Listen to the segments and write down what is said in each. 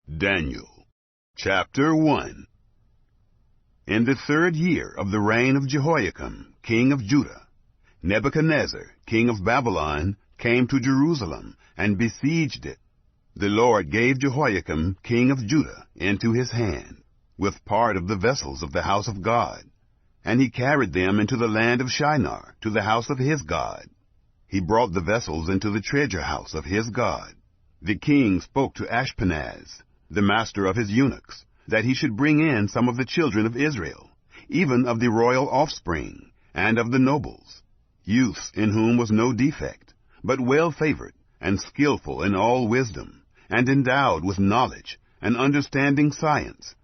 Daniel, chapter 1. In the 3rd year of the reign of Jehoiakim, king of Judah, Nebuchadnezzar, king of Babylon, came to Jerusalem and besieged it. The Lord gave Jehoiakim, king of Judah, into his hand, with part of the vessels of the house of God, and he carried them into the land of Shinar, to the house of his God. He brought the vessels into the treasure house of his God. The king spoke to Ashpenaz, the master of his eunuchs, that he should bring in some of the children of Israel, even of the royal offspring, and of the nobles, youths in whom was no defect, but well-favored, and skillful in all wisdom, and endowed with knowledge, and understanding science,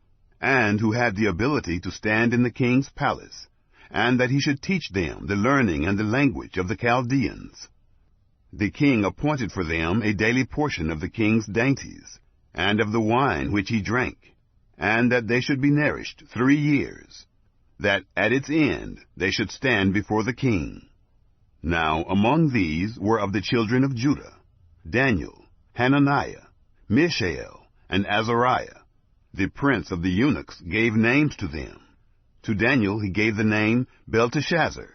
and who had the ability to stand in the king's palace, and that he should teach them the learning and the language of the Chaldeans. The king appointed for them a daily portion of the king's dainties, and of the wine which he drank, and that they should be nourished 3 years, that at its end they should stand before the king. Now among these were of the children of Judah, Daniel, Hananiah, Mishael, and Azariah. The prince of the eunuchs gave names to them. To Daniel he gave the name Belteshazzar,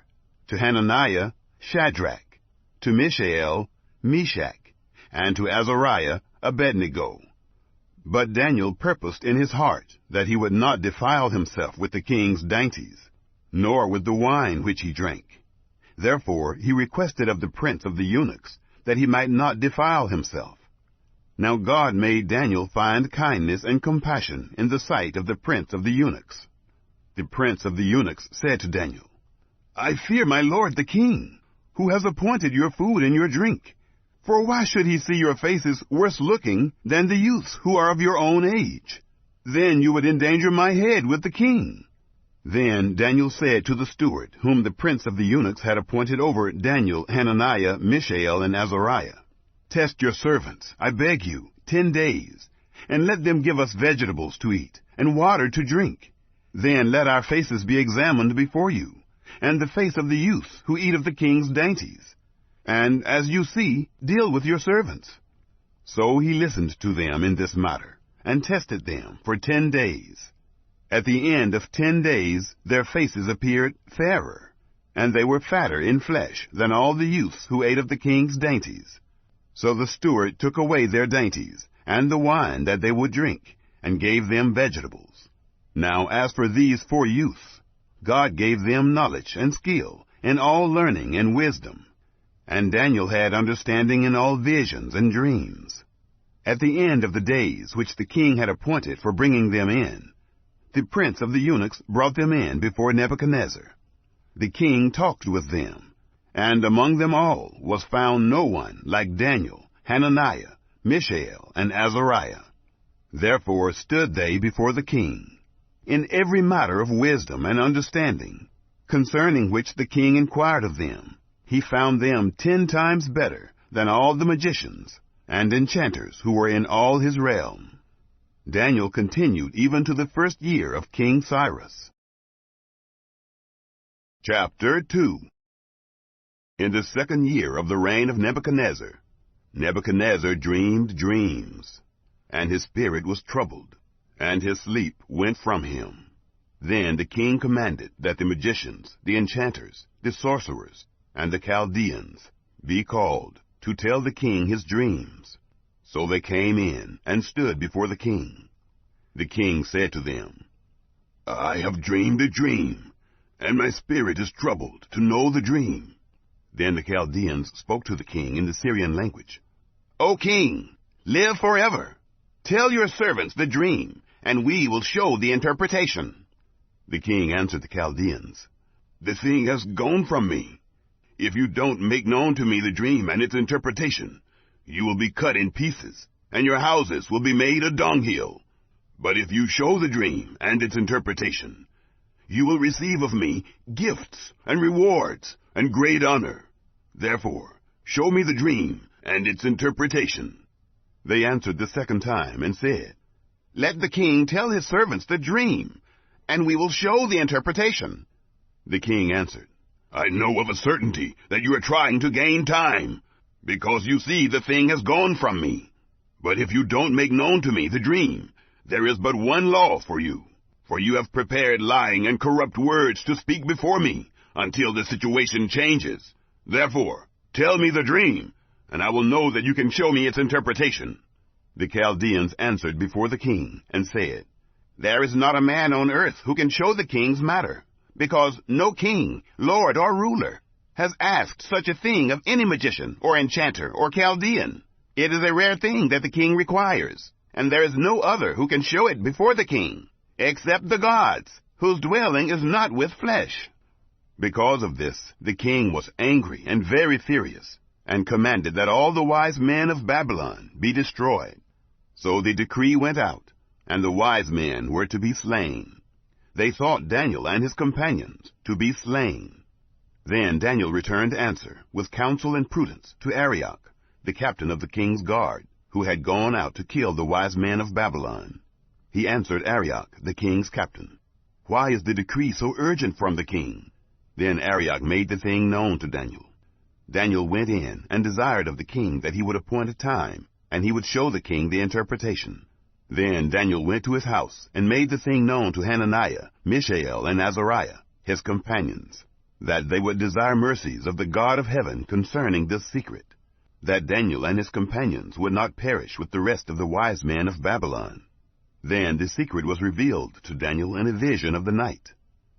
to Hananiah Shadrach, to Mishael Meshach, and to Azariah Abednego. But Daniel purposed in his heart that he would not defile himself with the king's dainties, nor with the wine which he drank. Therefore he requested of the prince of the eunuchs that he might not defile himself. Now God made Daniel find kindness and compassion in the sight of the prince of the eunuchs. The prince of the eunuchs said to Daniel, I fear my lord the king, who has appointed your food and your drink. For why should he see your faces worse looking than the youths who are of your own age? Then you would endanger my head with the king. Then Daniel said to the steward, whom the prince of the eunuchs had appointed over Daniel, Hananiah, Mishael, and Azariah, Test your servants, I beg you, 10 days, and let them give us vegetables to eat, and water to drink. Then let our faces be examined before you, and the face of the youths who eat of the king's dainties. And, as you see, deal with your servants. So he listened to them in this matter, and tested them for 10 days. At the end of 10 days their faces appeared fairer, and they were fatter in flesh than all the youths who ate of the king's dainties. So the steward took away their dainties, and the wine that they would drink, and gave them vegetables. Now as for these 4 youths, God gave them knowledge and skill in all learning and wisdom. And Daniel had understanding in all visions and dreams. At the end of the days which the king had appointed for bringing them in, the prince of the eunuchs brought them in before Nebuchadnezzar. The king talked with them, and among them all was found no one like Daniel, Hananiah, Mishael, and Azariah. Therefore stood they before the king, in every matter of wisdom and understanding, concerning which the king inquired of them. He found them 10 times better than all the magicians and enchanters who were in all his realm. Daniel continued even to the 1st year of King Cyrus. Chapter 2. In the 2nd year of the reign of Nebuchadnezzar, Nebuchadnezzar dreamed dreams, and his spirit was troubled, and his sleep went from him. Then the king commanded that the magicians, the enchanters, the sorcerers, and the Chaldeans be called to tell the king his dreams. So they came in and stood before the king. The king said to them, I have dreamed a dream, and my spirit is troubled to know the dream. Then the Chaldeans spoke to the king in the Syrian language. O king, live forever. Tell your servants the dream, and we will show the interpretation. The king answered the Chaldeans, The thing has gone from me. If you don't make known to me the dream and its interpretation, you will be cut in pieces, and your houses will be made a dunghill. But if you show the dream and its interpretation, you will receive of me gifts and rewards and great honor. Therefore, show me the dream and its interpretation. They answered the 2nd time and said, Let the king tell his servants the dream, and we will show the interpretation. The king answered, I know of a certainty that you are trying to gain time, because you see the thing has gone from me. But if you don't make known to me the dream, there is but one law for you. For you have prepared lying and corrupt words to speak before me, until the situation changes. Therefore, tell me the dream, and I will know that you can show me its interpretation." The Chaldeans answered before the king, and said, "There is not a man on earth who can show the king's matter, because no king, lord, or ruler has asked such a thing of any magician, or enchanter, or Chaldean. It is a rare thing that the king requires, and there is no other who can show it before the king, except the gods, whose dwelling is not with flesh." Because of this, the king was angry and very furious, and commanded that all the wise men of Babylon be destroyed. So the decree went out, and the wise men were to be slain. They thought Daniel and his companions to be slain. Then Daniel returned answer, with counsel and prudence, to Arioch, the captain of the king's guard, who had gone out to kill the wise men of Babylon. He answered Arioch, the king's captain, "Why is the decree so urgent from the king?" Then Arioch made the thing known to Daniel. Daniel went in and desired of the king that he would appoint a time, and he would show the king the interpretation. Then Daniel went to his house, and made the thing known to Hananiah, Mishael, and Azariah, his companions, that they would desire mercies of the God of heaven concerning this secret, that Daniel and his companions would not perish with the rest of the wise men of Babylon. Then the secret was revealed to Daniel in a vision of the night.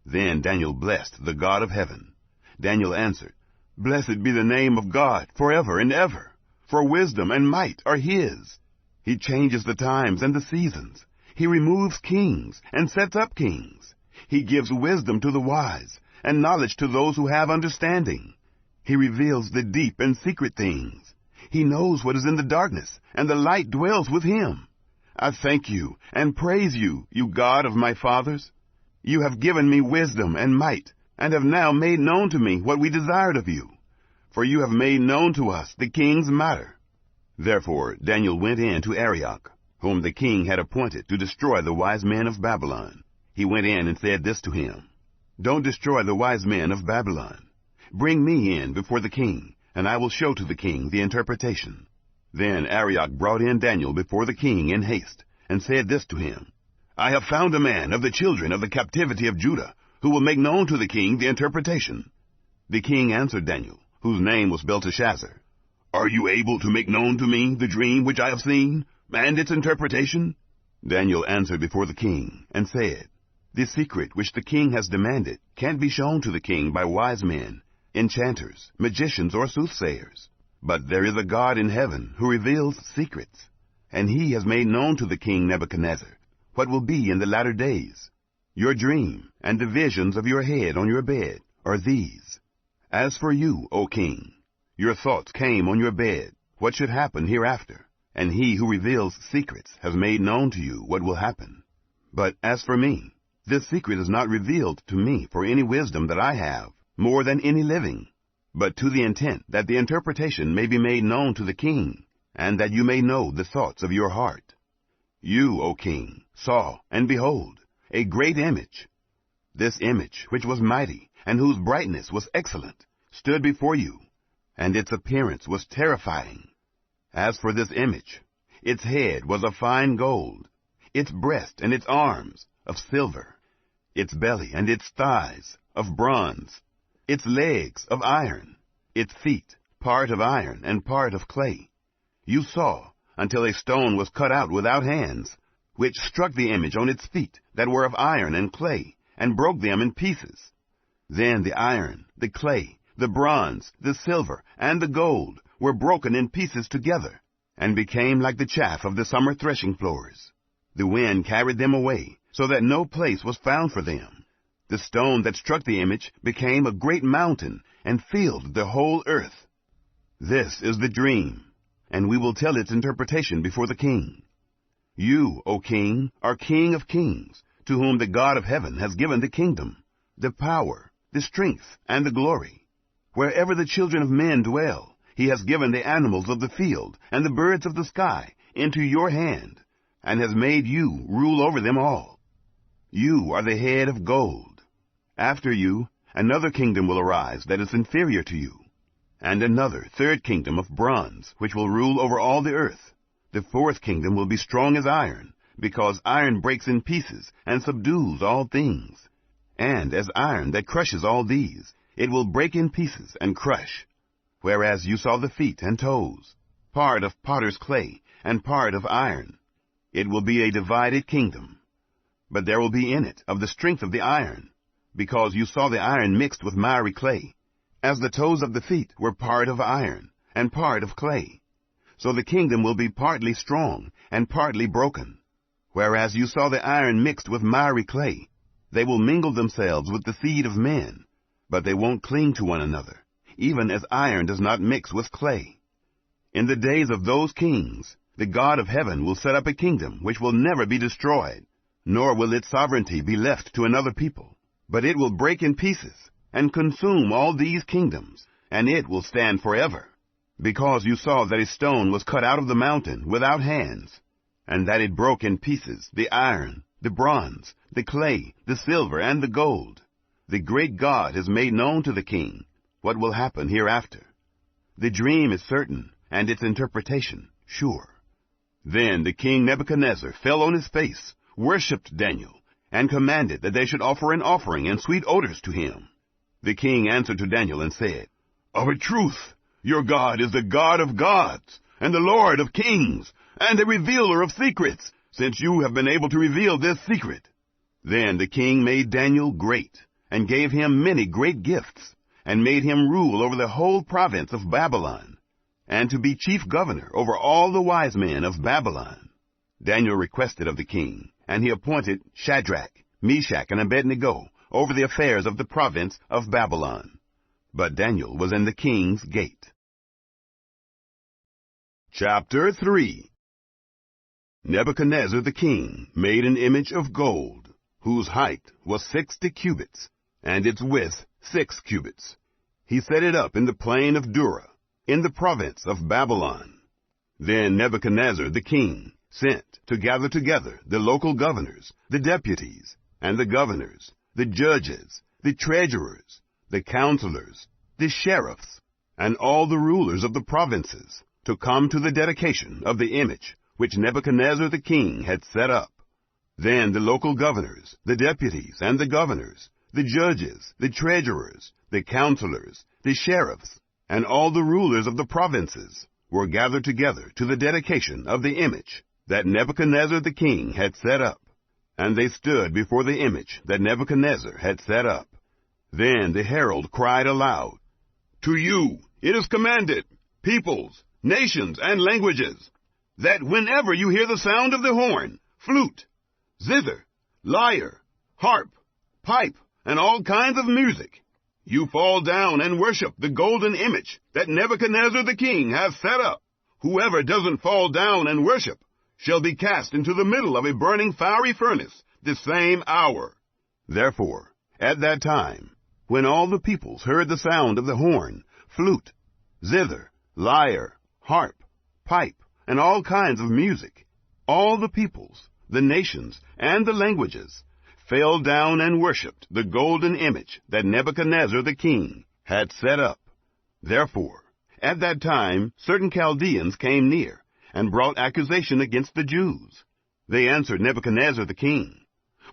Then Daniel blessed the God of heaven. Daniel answered, "Blessed be the name of God forever and ever, for wisdom and might are his. He changes the times and the seasons. He removes kings and sets up kings. He gives wisdom to the wise and knowledge to those who have understanding. He reveals the deep and secret things. He knows what is in the darkness, and the light dwells with him. I thank you and praise you, you God of my fathers. You have given me wisdom and might, and have now made known to me what we desired of you. For you have made known to us the king's matter." Therefore Daniel went in to Arioch, whom the king had appointed to destroy the wise men of Babylon. He went in and said this to him, "Don't destroy the wise men of Babylon. Bring me in before the king, and I will show to the king the interpretation." Then Arioch brought in Daniel before the king in haste, and said this to him, "I have found a man of the children of the captivity of Judah, who will make known to the king the interpretation." The king answered Daniel, whose name was Belteshazzar, "Are you able to make known to me the dream which I have seen, and its interpretation?" Daniel answered before the king, and said, "The secret which the king has demanded can't be shown to the king by wise men, enchanters, magicians, or soothsayers. But there is a God in heaven who reveals secrets, and he has made known to the king Nebuchadnezzar what will be in the latter days. Your dream and the visions of your head on your bed are these. As for you, O king, your thoughts came on your bed, what should happen hereafter, and he who reveals secrets has made known to you what will happen. But as for me, this secret is not revealed to me for any wisdom that I have, more than any living, but to the intent that the interpretation may be made known to the king, and that you may know the thoughts of your heart. You, O king, saw, and behold, a great image. This image, which was mighty, and whose brightness was excellent, stood before you, and its appearance was terrifying. As for this image, its head was of fine gold, its breast and its arms of silver, its belly and its thighs of bronze, its legs of iron, its feet part of iron and part of clay. You saw until a stone was cut out without hands, which struck the image on its feet that were of iron and clay, and broke them in pieces. Then the iron, the clay, the bronze, the silver, and the gold were broken in pieces together, and became like the chaff of the summer threshing floors. The wind carried them away, so that no place was found for them. The stone that struck the image became a great mountain, and filled the whole earth. This is the dream, and we will tell its interpretation before the king. You, O king, are king of kings, to whom the God of heaven has given the kingdom, the power, the strength, and the glory. Wherever the children of men dwell, he has given the animals of the field and the birds of the sky into your hand, and has made you rule over them all. You are the head of gold. After you, another kingdom will arise that is inferior to you, and another third kingdom of bronze, which will rule over all the earth. The fourth kingdom will be strong as iron, because iron breaks in pieces and subdues all things. And as iron that crushes all these, it will break in pieces and crush. Whereas you saw the feet and toes, part of potter's clay and part of iron. It will be a divided kingdom. But there will be in it of the strength of the iron, because you saw the iron mixed with miry clay, as the toes of the feet were part of iron and part of clay. So the kingdom will be partly strong and partly broken. Whereas you saw the iron mixed with miry clay, they will mingle themselves with the seed of men, but they won't cling to one another, even as iron does not mix with clay. In the days of those kings, the God of heaven will set up a kingdom which will never be destroyed, nor will its sovereignty be left to another people. But it will break in pieces and consume all these kingdoms, and it will stand forever. Because you saw that a stone was cut out of the mountain without hands, and that it broke in pieces the iron, the bronze, the clay, the silver, and the gold. The great God has made known to the king what will happen hereafter. The dream is certain, and its interpretation sure. Then the king Nebuchadnezzar fell on his face, worshipped Daniel, and commanded that they should offer an offering and sweet odors to him. The king answered to Daniel and said, "Of a truth, your God is the God of gods, and the Lord of kings, and a revealer of secrets, since you have been able to reveal this secret." Then the king made Daniel great, and gave him many great gifts, and made him rule over the whole province of Babylon, and to be chief governor over all the wise men of Babylon. Daniel requested of the king, and he appointed Shadrach, Meshach, and Abednego over the affairs of the province of Babylon. But Daniel was in the king's gate. Chapter 3. Nebuchadnezzar the king made an image of gold, whose height was 60 cubits, and its width 6 cubits. He set it up in the plain of Dura, in the province of Babylon. Then Nebuchadnezzar the king sent to gather together the local governors, the deputies, and the governors, the judges, the treasurers, the counselors, the sheriffs, and all the rulers of the provinces, to come to the dedication of the image which Nebuchadnezzar the king had set up. Then the local governors, the deputies, and the governors, the judges, the treasurers, the counselors, the sheriffs, and all the rulers of the provinces were gathered together to the dedication of the image that Nebuchadnezzar the king had set up. And they stood before the image that Nebuchadnezzar had set up. Then the herald cried aloud, "To you it is commanded, peoples, nations, and languages, that whenever you hear the sound of the horn, flute, zither, lyre, harp, pipe, and all kinds of music, you fall down and worship the golden image that Nebuchadnezzar the king has set up. Whoever doesn't fall down and worship shall be cast into the middle of a burning fiery furnace the same hour." Therefore, at that time, when all the peoples heard the sound of the horn, flute, zither, lyre, harp, pipe, and all kinds of music, all the peoples, the nations, and the languages fell down and worshipped the golden image that Nebuchadnezzar the king had set up. Therefore, at that time certain Chaldeans came near, and brought accusation against the Jews. They answered Nebuchadnezzar the king,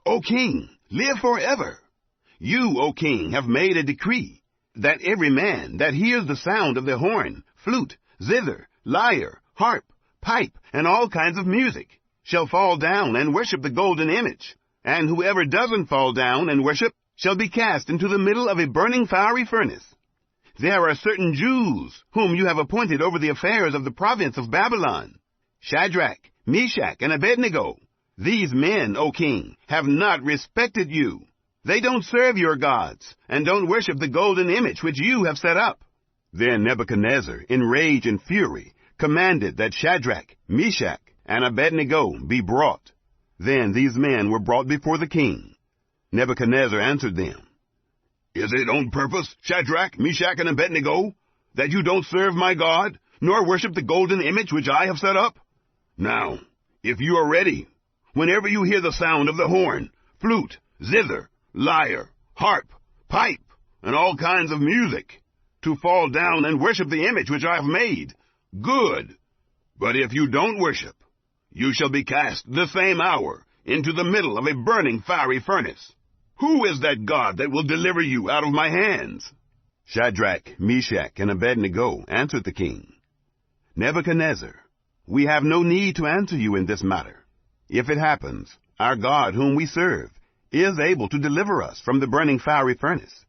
"O king, live forever. You, O king, have made a decree that every man that hears the sound of the horn, flute, zither, lyre, harp, pipe, and all kinds of music shall fall down and worship the golden image, and whoever doesn't fall down and worship shall be cast into the middle of a burning fiery furnace. There are certain Jews whom you have appointed over the affairs of the province of Babylon, Shadrach, Meshach, and Abednego. These men, O king, have not respected you. They don't serve your gods, and don't worship the golden image which you have set up." Then Nebuchadnezzar, in rage and fury, commanded that Shadrach, Meshach, and Abednego be brought. Then these men were brought before the king. Nebuchadnezzar answered them, "Is it on purpose, Shadrach, Meshach, and Abednego, that you don't serve my God, nor worship the golden image which I have set up? Now, if you are ready, whenever you hear the sound of the horn, flute, zither, lyre, harp, pipe, and all kinds of music, to fall down and worship the image which I have made, good. But if you don't worship, you shall be cast the same hour into the middle of a burning fiery furnace. Who is that God that will deliver you out of my hands?" Shadrach, Meshach, and Abednego answered the king, "Nebuchadnezzar, we have no need to answer you in this matter. If it happens, our God whom we serve is able to deliver us from the burning fiery furnace,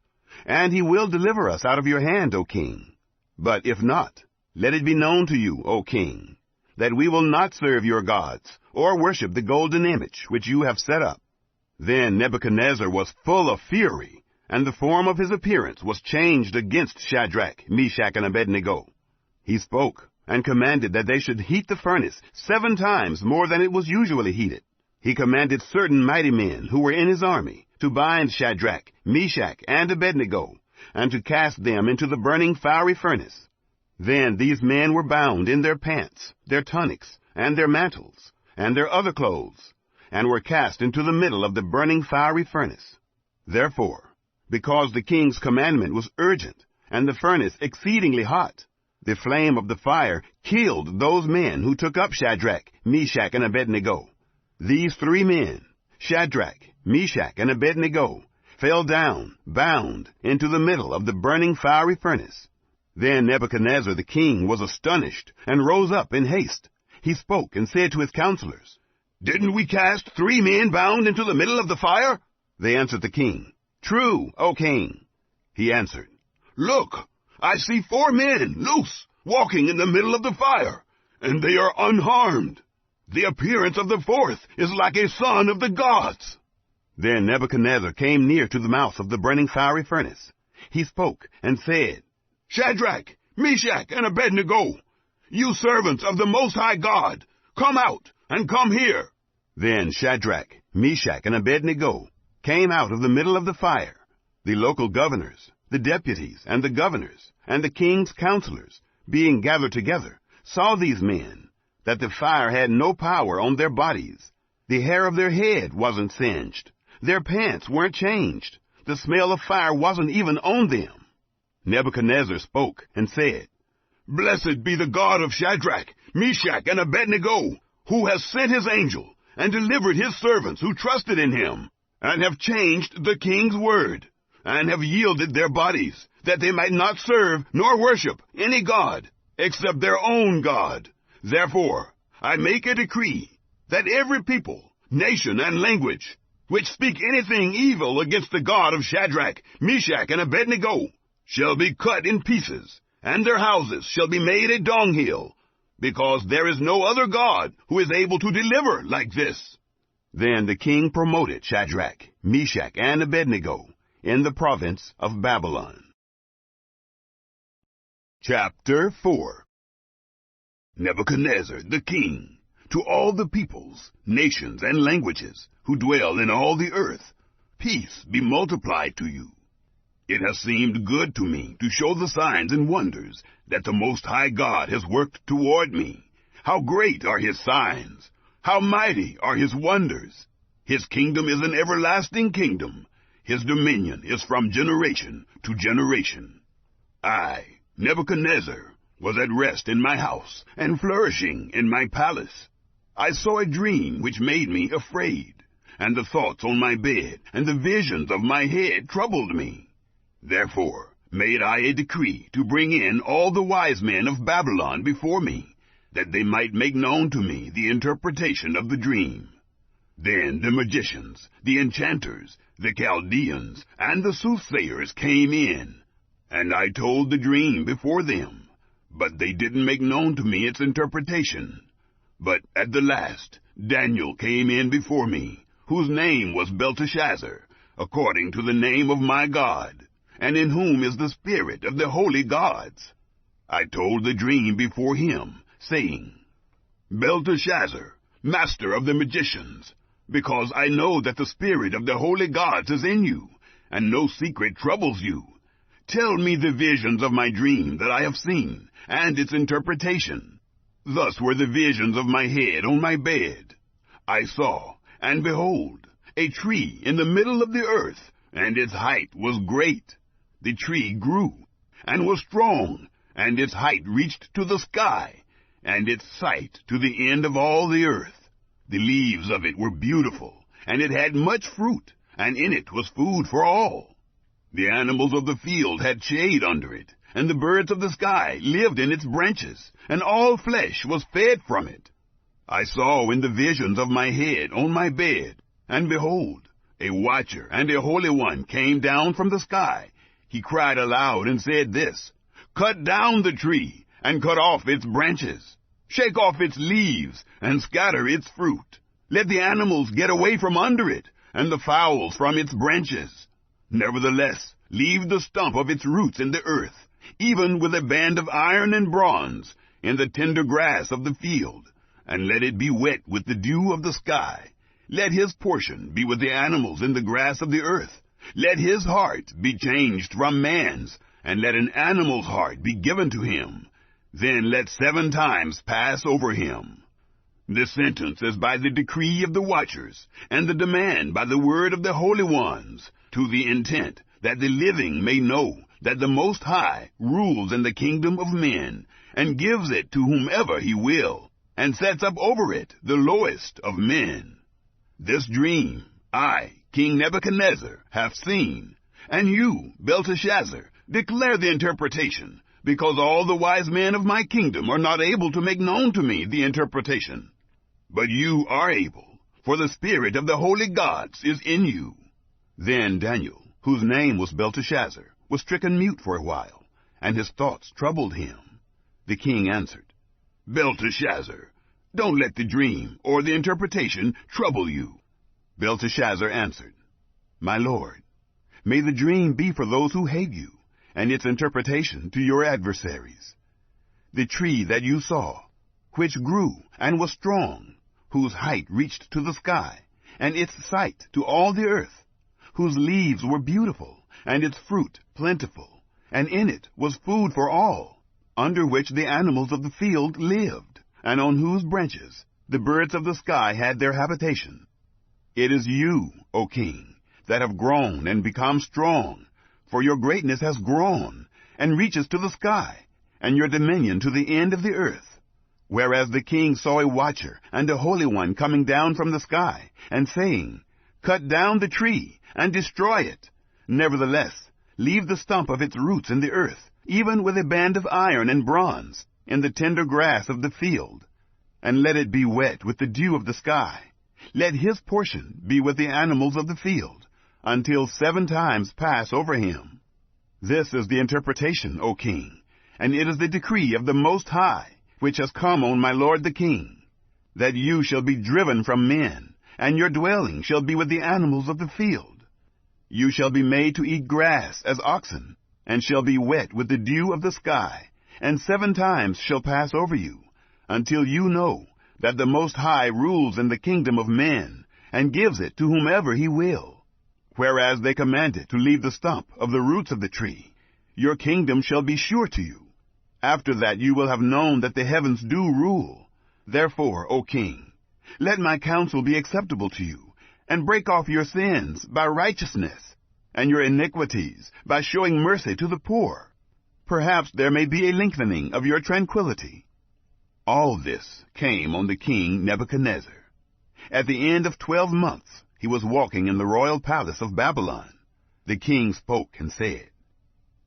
and he will deliver us out of your hand, O king. But if not, let it be known to you, O king, that we will not serve your gods or worship the golden image which you have set up." Then Nebuchadnezzar was full of fury, and the form of his appearance was changed against Shadrach, Meshach, and Abednego. He spoke and commanded that they should heat the furnace 7 times more than it was usually heated. He commanded certain mighty men who were in his army to bind Shadrach, Meshach, and Abednego, and to cast them into the burning fiery furnace. Then these men were bound in their pants, their tunics, and their mantles, and their other clothes, and were cast into the middle of the burning fiery furnace. Therefore, because the king's commandment was urgent, and the furnace exceedingly hot, the flame of the fire killed those men who took up Shadrach, Meshach, and Abednego. These 3 men, Shadrach, Meshach, and Abednego, fell down, bound, into the middle of the burning fiery furnace. Then Nebuchadnezzar the king was astonished, and rose up in haste. He spoke and said to his counselors, "Didn't we cast 3 men bound into the middle of the fire?" They answered the king, "True, O king." He answered, "Look, I see 4 men loose, walking in the middle of the fire, and they are unharmed. The appearance of the 4th is like a son of the gods." Then Nebuchadnezzar came near to the mouth of the burning fiery furnace. He spoke and said, "Shadrach, Meshach, and Abednego, you servants of the Most High God, come out and come here." Then Shadrach, Meshach, and Abednego came out of the middle of the fire. The local governors, the deputies, and the governors, and the king's counselors, being gathered together, saw these men, that the fire had no power on their bodies. The hair of their head wasn't singed. Their pants weren't changed. The smell of fire wasn't even on them. Nebuchadnezzar spoke and said, "Blessed be the God of Shadrach, Meshach, and Abednego, who has sent his angel and delivered his servants who trusted in him, and have changed the king's word, and have yielded their bodies, that they might not serve nor worship any god except their own God. Therefore I make a decree that every people, nation, and language which speak anything evil against the God of Shadrach, Meshach, and Abednego shall be cut in pieces, and their houses shall be made a dunghill, because there is no other God who is able to deliver like this." Then the king promoted Shadrach, Meshach, and Abednego in the province of Babylon. Chapter 4. Nebuchadnezzar the king, to all the peoples, nations, and languages who dwell in all the earth, peace be multiplied to you. It has seemed good to me to show the signs and wonders that the Most High God has worked toward me. How great are his signs! How mighty are his wonders! His kingdom is an everlasting kingdom. His dominion is from generation to generation. I, Nebuchadnezzar, was at rest in my house and flourishing in my palace. I saw a dream which made me afraid, and the thoughts on my bed and the visions of my head troubled me. Therefore made I a decree to bring in all the wise men of Babylon before me, that they might make known to me the interpretation of the dream. Then the magicians, the enchanters, the Chaldeans, and the soothsayers came in, and I told the dream before them, but they didn't make known to me its interpretation. But at the last Daniel came in before me, whose name was Belteshazzar, according to the name of my God, and in whom is the spirit of the holy gods. I told the dream before him, saying, Belteshazzar, master of the magicians, because I know that the spirit of the holy gods is in you, and no secret troubles you. Tell me the visions of my dream that I have seen, and its interpretation. Thus were the visions of my head on my bed. I saw, and behold, a tree in the middle of the earth, and its height was great. The tree grew, and was strong, and its height reached to the sky, and its sight to the end of all the earth. The leaves of it were beautiful, and it had much fruit, and in it was food for all. The animals of the field had shade under it, and the birds of the sky lived in its branches, and all flesh was fed from it. I saw in the visions of my head on my bed, and behold, a watcher and a holy one came down from the sky. He cried aloud and said this, "Cut down the tree, and cut off its branches. Shake off its leaves, and scatter its fruit. Let the animals get away from under it, and the fowls from its branches. Nevertheless, leave the stump of its roots in the earth, even with a band of iron and bronze, in the tender grass of the field, and let it be wet with the dew of the sky. Let his portion be with the animals in the grass of the earth. Let his heart be changed from man's, and let an animal's heart be given to him. Then let 7 times pass over him." The sentence is by the decree of the watchers, and the demand by the word of the holy ones, to the intent that the living may know that the Most High rules in the kingdom of men, and gives it to whomever he will, and sets up over it the lowest of men. This dream I, King Nebuchadnezzar, have seen, and you, Belteshazzar, declare the interpretation, because all the wise men of my kingdom are not able to make known to me the interpretation. But you are able, for the spirit of the holy gods is in you." Then Daniel, whose name was Belteshazzar, was stricken mute for a while, and his thoughts troubled him. The king answered, "Belteshazzar, don't let the dream or the interpretation trouble you." Belteshazzar answered, "My lord, may the dream be for those who hate you, and its interpretation to your adversaries. The tree that you saw, which grew and was strong, whose height reached to the sky, and its sight to all the earth, whose leaves were beautiful, and its fruit plentiful, and in it was food for all, under which the animals of the field lived, and on whose branches the birds of the sky had their habitation. It is you, O king, that have grown and become strong, for your greatness has grown, and reaches to the sky, and your dominion to the end of the earth. Whereas the king saw a watcher and a holy one coming down from the sky, and saying, "Cut down the tree, and destroy it. Nevertheless, leave the stump of its roots in the earth, even with a band of iron and bronze, in the tender grass of the field, and let it be wet with the dew of the sky. Let his portion be with the animals of the field, until 7 times pass over him." This is the interpretation, O king, and it is the decree of the Most High, which has come on my lord the king, that you shall be driven from men, and your dwelling shall be with the animals of the field. You shall be made to eat grass as oxen, and shall be wet with the dew of the sky, and 7 times shall pass over you, until you know that the Most High rules in the kingdom of men, and gives it to whomever he will. Whereas they commanded to leave the stump of the roots of the tree, your kingdom shall be sure to you. After that you will have known that the heavens do rule. Therefore, O king, let my counsel be acceptable to you, and break off your sins by righteousness, and your iniquities by showing mercy to the poor. Perhaps there may be a lengthening of your tranquility. All this came on the king Nebuchadnezzar. At the end of 12 months he was walking in the royal palace of Babylon. The king spoke and said,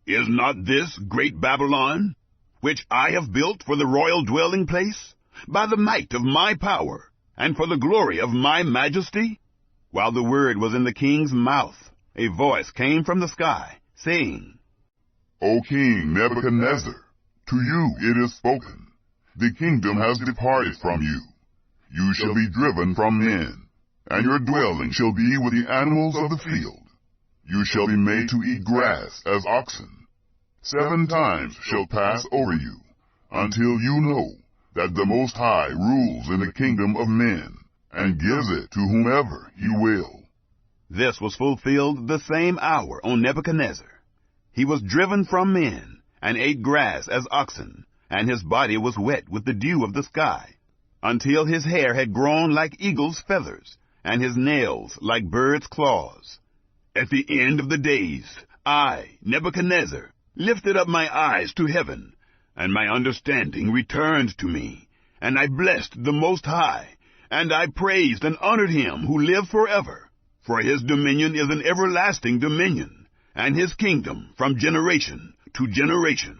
"Is not this great Babylon, which I have built for the royal dwelling place, by the might of my power, and for the glory of my majesty?" While the word was in the king's mouth, a voice came from the sky, saying, "O King Nebuchadnezzar, to you it is spoken. The kingdom has departed from you. You shall be driven from men, and your dwelling shall be with the animals of the field. You shall be made to eat grass as oxen. 7 times shall pass over you, until you know that the Most High rules in the kingdom of men, and gives it to whomever he will." This was fulfilled the same hour on Nebuchadnezzar. He was driven from men, and ate grass as oxen, and his body was wet with the dew of the sky, until his hair had grown like eagle's feathers, and his nails like birds' claws. At the end of the days, I, Nebuchadnezzar, lifted up my eyes to heaven, and my understanding returned to me, and I blessed the Most High, and I praised and honored him who lived forever. For his dominion is an everlasting dominion, and his kingdom from generation to generation.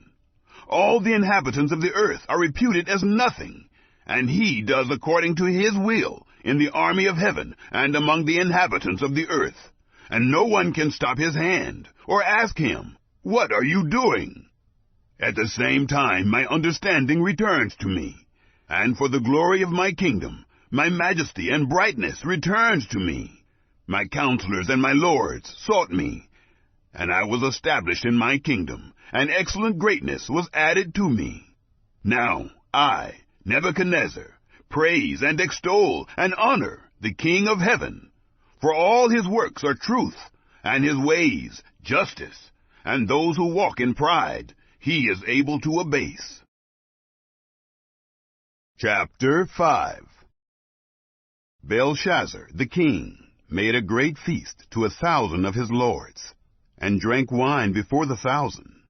All the inhabitants of the earth are reputed as nothing, and he does according to his will in the army of heaven and among the inhabitants of the earth. And no one can stop his hand or ask him, "What are you doing?" At the same time my understanding returns to me, and for the glory of my kingdom, my majesty and brightness returns to me. My counselors and my lords sought me, and I was established in my kingdom, and excellent greatness was added to me. Now I, Nebuchadnezzar, praise and extol and honor the King of heaven, for all his works are truth, and his ways justice, and those who walk in pride he is able to abase. Chapter 5. Belshazzar the king made a great feast to 1,000 of his lords, and drank wine before the 1,000.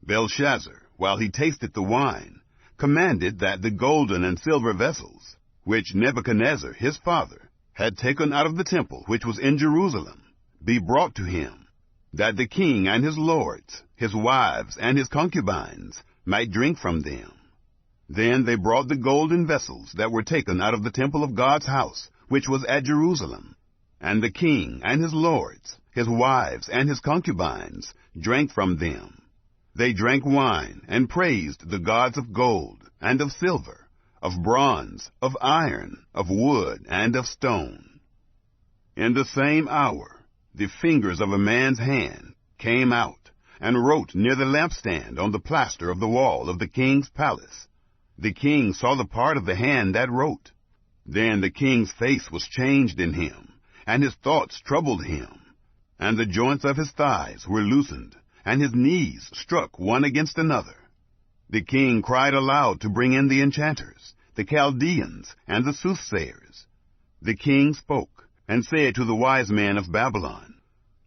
Belshazzar, while he tasted the wine, commanded that the golden and silver vessels, which Nebuchadnezzar his father had taken out of the temple which was in Jerusalem, be brought to him, that the king and his lords, his wives, and his concubines might drink from them. Then they brought the golden vessels that were taken out of the temple of God's house, which was at Jerusalem, and the king and his lords, his wives, and his concubines drank from them. They drank wine, and praised the gods of gold, and of silver, of bronze, of iron, of wood, and of stone. In the same hour the fingers of a man's hand came out, and wrote near the lampstand on the plaster of the wall of the king's palace. The king saw the part of the hand that wrote. Then the king's face was changed in him, and his thoughts troubled him. And the joints of his thighs were loosened, and his knees struck one against another. The king cried aloud to bring in the enchanters, the Chaldeans, and the soothsayers. The king spoke, and said to the wise men of Babylon,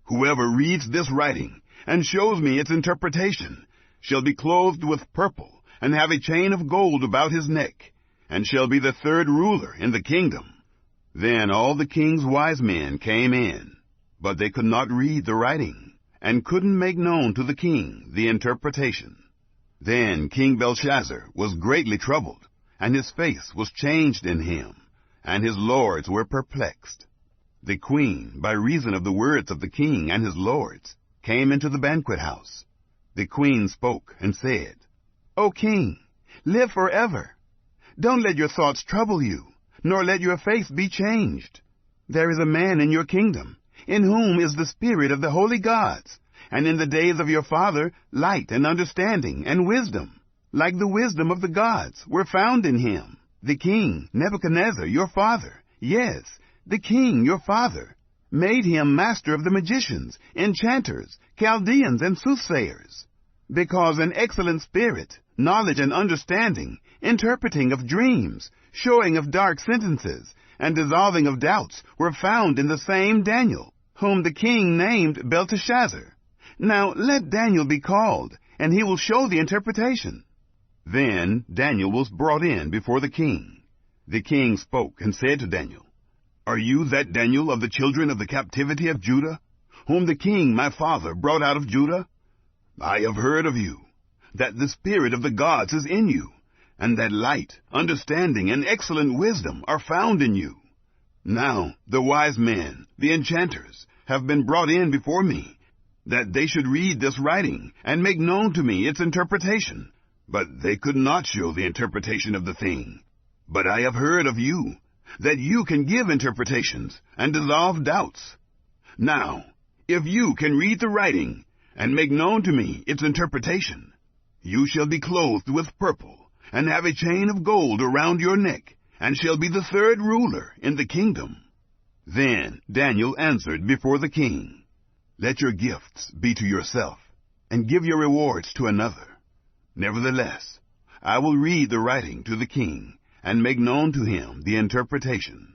"Whoever reads this writing, and shows me its interpretation, shall be clothed with purple, and have a chain of gold about his neck, and shall be the third ruler in the kingdom." Then all the king's wise men came in, but they could not read the writing, and couldn't make known to the king the interpretation. Then King Belshazzar was greatly troubled, and his face was changed in him, and his lords were perplexed. The queen, by reason of the words of the king and his lords, came into the banquet house. The queen spoke and said, "O king, live forever. Don't let your thoughts trouble you, nor let your face be changed. There is a man in your kingdom, in whom is the spirit of the holy gods, and in the days of your father light and understanding and wisdom, like the wisdom of the gods, were found in him. The king, Nebuchadnezzar, your father, yes, the king, your father, made him master of the magicians, enchanters, Chaldeans, and soothsayers, because an excellent spirit, knowledge and understanding, interpreting of dreams, showing of dark sentences, and dissolving of doubts were found in the same Daniel, whom the king named Belteshazzar. Now let Daniel be called, and he will show the interpretation." Then Daniel was brought in before the king. The king spoke and said to Daniel, "Are you that Daniel of the children of the captivity of Judah, whom the king my father brought out of Judah? I have heard of you, that the spirit of the gods is in you, and that light, understanding, and excellent wisdom are found in you. Now the wise men, the enchanters, have been brought in before me, that they should read this writing, and make known to me its interpretation. But they could not show the interpretation of the thing. But I have heard of you, that you can give interpretations, and dissolve doubts. Now, if you can read the writing, and make known to me its interpretation, you shall be clothed with purple, and have a chain of gold around your neck, and shall be the third ruler in the kingdom." Then Daniel answered before the king, "Let your gifts be to yourself, and give your rewards to another. Nevertheless, I will read the writing to the king, and make known to him the interpretation.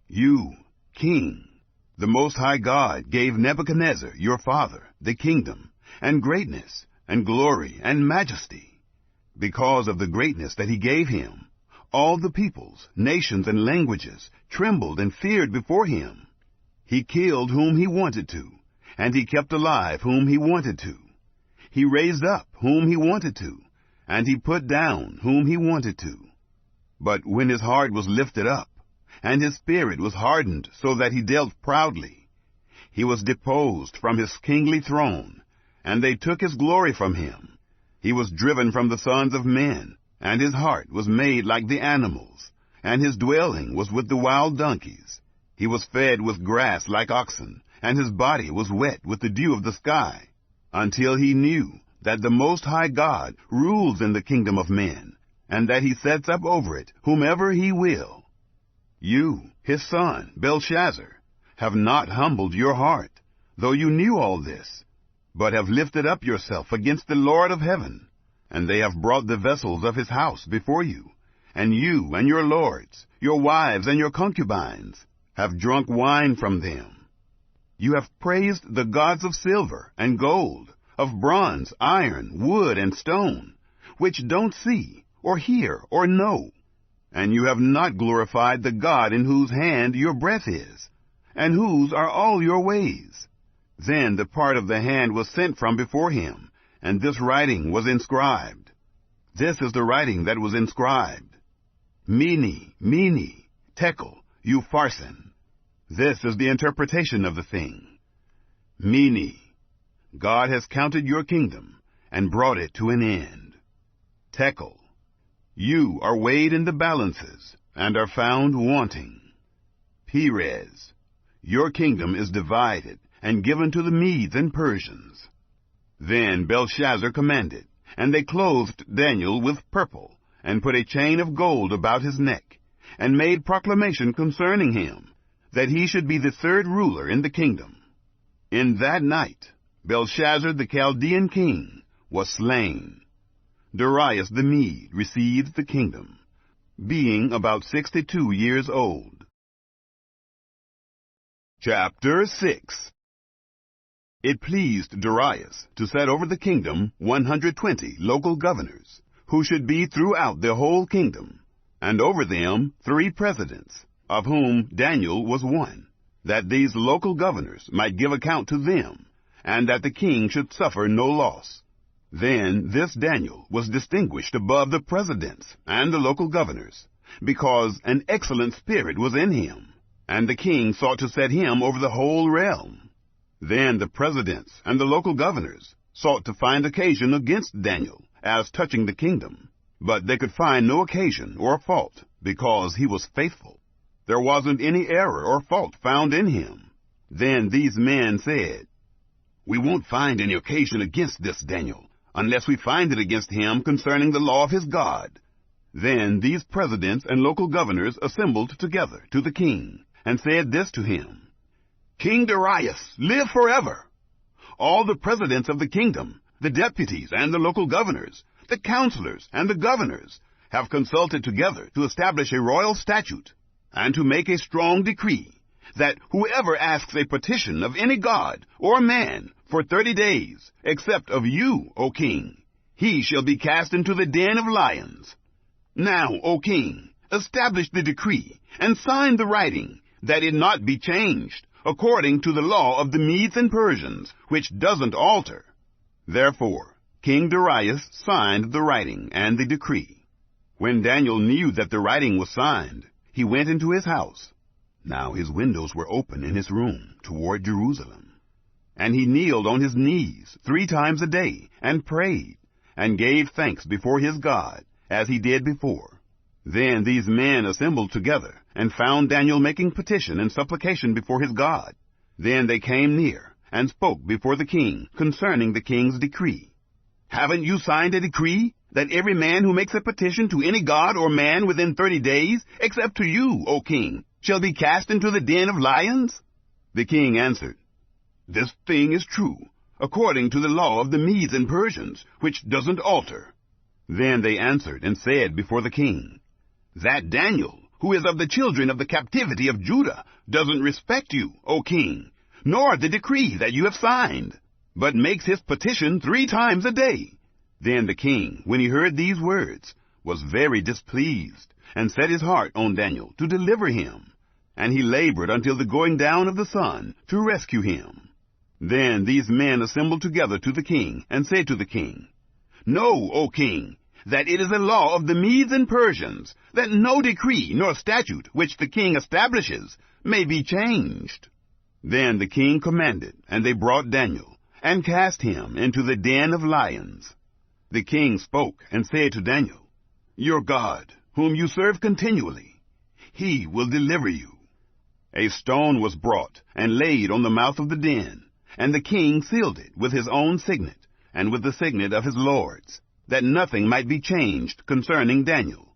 You, king, the Most High God gave Nebuchadnezzar, your father, the kingdom, and greatness, and glory, and majesty. Because of the greatness that he gave him, All the peoples, nations, and languages trembled and feared before him. He killed whom he wanted to, and he kept alive whom he wanted to. He raised up whom he wanted to, and he put down whom he wanted to. But when his heart was lifted up, and his spirit was hardened so that he dealt proudly, he was deposed from his kingly throne, and they took his glory from him. He was driven from the sons of men, and his heart was made like the animals, and his dwelling was with the wild donkeys. He was fed with grass like oxen, and his body was wet with the dew of the sky, until he knew that the Most High God rules in the kingdom of men, and that he sets up over it whomever he will. You, his son, Belshazzar, have not humbled your heart, though you knew all this, but have lifted up yourself against the Lord of heaven, and they have brought the vessels of his house before you, and you and your lords, your wives and your concubines, have drunk wine from them. You have praised the gods of silver and gold, of bronze, iron, wood, and stone, which don't see, or hear, or know. And you have not glorified the God in whose hand your breath is, and whose are all your ways. Then the part of the hand was sent from before him, and this writing was inscribed. This is the writing that was inscribed. Mene, mene, tekel, upharsin. This is the interpretation of the thing. Mene, God has counted your kingdom, and brought it to an end. Tekel, you are weighed in the balances, and are found wanting. Perez, your kingdom is divided, and given to the Medes and Persians. Then Belshazzar commanded, and they clothed Daniel with purple, and put a chain of gold about his neck, and made proclamation concerning him, that he should be the third ruler in the kingdom. In that night Belshazzar the Chaldean king was slain. Darius the Mede received the kingdom, being about 62 years old. Chapter 6. It pleased Darius to set over the kingdom 120 local governors, who should be throughout the whole kingdom, and over them 3 presidents, of whom Daniel was one, that these local governors might give account to them, and that the king should suffer no loss. Then this Daniel was distinguished above the presidents and the local governors, because an excellent spirit was in him, and the king sought to set him over the whole realm. Then the presidents and the local governors sought to find occasion against Daniel as touching the kingdom, but they could find no occasion or fault, because he was faithful. There wasn't any error or fault found in him. Then these men said, "We won't find any occasion against this Daniel, unless we find it against him concerning the law of his God." Then these presidents and local governors assembled together to the king, and said this to him, "King Darius, live forever! All the presidents of the kingdom, the deputies and the local governors, the counselors and the governors, have consulted together to establish a royal statute, and to make a strong decree, that whoever asks a petition of any god or man for 30 days, except of you, O king, he shall be cast into the den of lions. Now, O king, establish the decree, and sign the writing, that it not be changed, according to the law of the Medes and Persians, which doesn't alter." Therefore King Darius signed the writing and the decree. When Daniel knew that the writing was signed, he went into his house. Now his windows were open in his room toward Jerusalem. And he kneeled on his knees 3 times a day, and prayed, and gave thanks before his God, as he did before. Then these men assembled together, and found Daniel making petition and supplication before his God. Then they came near, and spoke before the king concerning the king's decree. "Haven't you signed a decree, that every man who makes a petition to any god or man within 30 days, except to you, O king, shall be cast into the den of lions?" The king answered, "This thing is true, according to the law of the Medes and Persians, which doesn't alter." Then they answered and said before the king, "That Daniel, who is of the children of the captivity of Judah, doesn't respect you, O king, nor the decree that you have signed, but makes his petition 3 times a day." Then the king, when he heard these words, was very displeased, and set his heart on Daniel to deliver him. And he labored until the going down of the sun to rescue him. Then these men assembled together to the king, and said to the king, Know, O king, that it is a law of the Medes and Persians, that no decree nor statute which the king establishes may be changed. Then the king commanded, and they brought Daniel, and cast him into the den of lions. The king spoke and said to Daniel, Your God, whom you serve continually, he will deliver you. A stone was brought and laid on the mouth of the den, and the king sealed it with his own signet, and with the signet of his lords, that nothing might be changed concerning Daniel.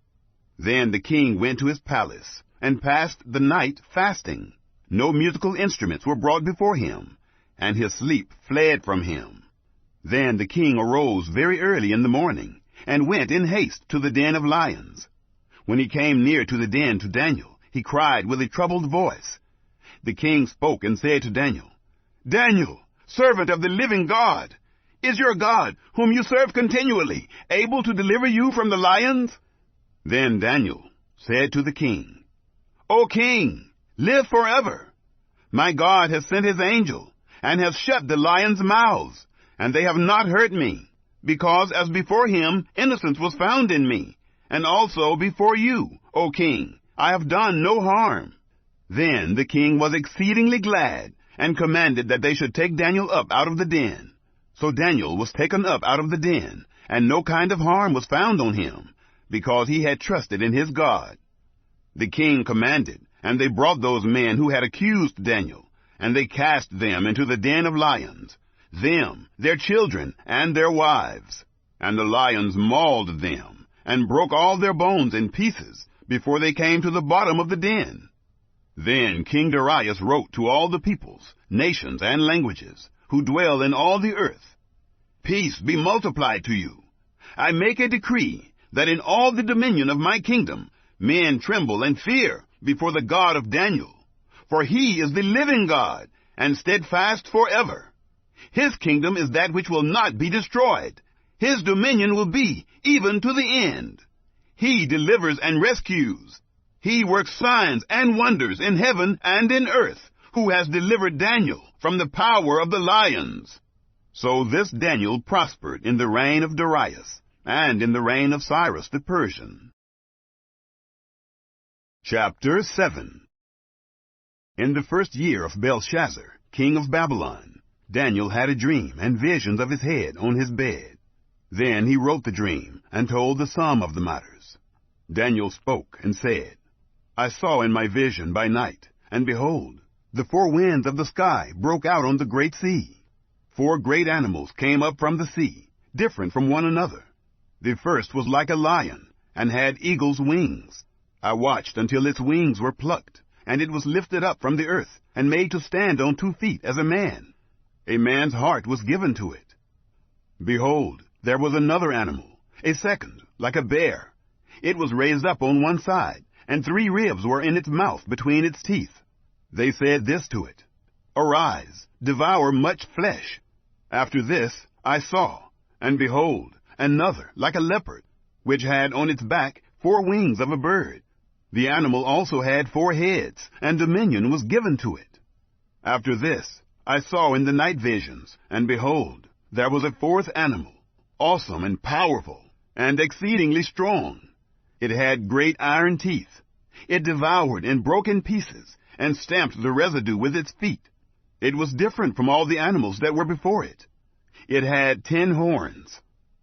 Then the king went to his palace, and passed the night fasting. No musical instruments were brought before him, and his sleep fled from him. Then the king arose very early in the morning, and went in haste to the den of lions. When he came near to the den to Daniel, he cried with a troubled voice. The king spoke and said to Daniel, Daniel, servant of the living God, is your God, whom you serve continually, able to deliver you from the lions? Then Daniel said to the king, O king, live forever. My God has sent his angel, and has shut the lions' mouths, and they have not hurt me, because as before him innocence was found in me, and also before you, O king, I have done no harm. Then the king was exceedingly glad, and commanded that they should take Daniel up out of the den. So Daniel was taken up out of the den, and no kind of harm was found on him, because he had trusted in his God. The king commanded, and they brought those men who had accused Daniel, and they cast them into the den of lions, them, their children, and their wives. And the lions mauled them, and broke all their bones in pieces, before they came to the bottom of the den. Then King Darius wrote to all the peoples, nations, and languages, who dwell in all the earth, Peace be multiplied to you. I make a decree, that in all the dominion of my kingdom men tremble and fear before the God of Daniel. For he is the living God, and steadfast forever. His kingdom is that which will not be destroyed. His dominion will be even to the end. He delivers and rescues. He works signs and wonders in heaven and in earth, who has delivered Daniel from the power of the lions. So this Daniel prospered in the reign of Darius, and in the reign of Cyrus the Persian. Chapter 7. In the first year of Belshazzar, king of Babylon, Daniel had a dream and visions of his head on his bed. Then he wrote the dream, and told the sum of the matters. Daniel spoke and said, I saw in my vision by night, and behold, the four winds of the sky broke out on the great sea. 4 great animals came up from the sea, different from one another. The first was like a lion, and had eagle's wings. I watched until its wings were plucked, and it was lifted up from the earth, and made to stand on 2 feet as a man. A man's heart was given to it. Behold, there was another animal, a second, like a bear. It was raised up on one side, and 3 ribs were in its mouth between its teeth. They said this to it, Arise, devour much flesh. After this I saw, and behold, another, like a leopard, which had on its back 4 wings of a bird. The animal also had 4 heads, and dominion was given to it. After this I saw in the night visions, and behold, there was a 4th animal, awesome and powerful, and exceedingly strong. It had great iron teeth. It devoured and broke in pieces, and stamped the residue with its feet. It was different from all the animals that were before it. It had 10 horns.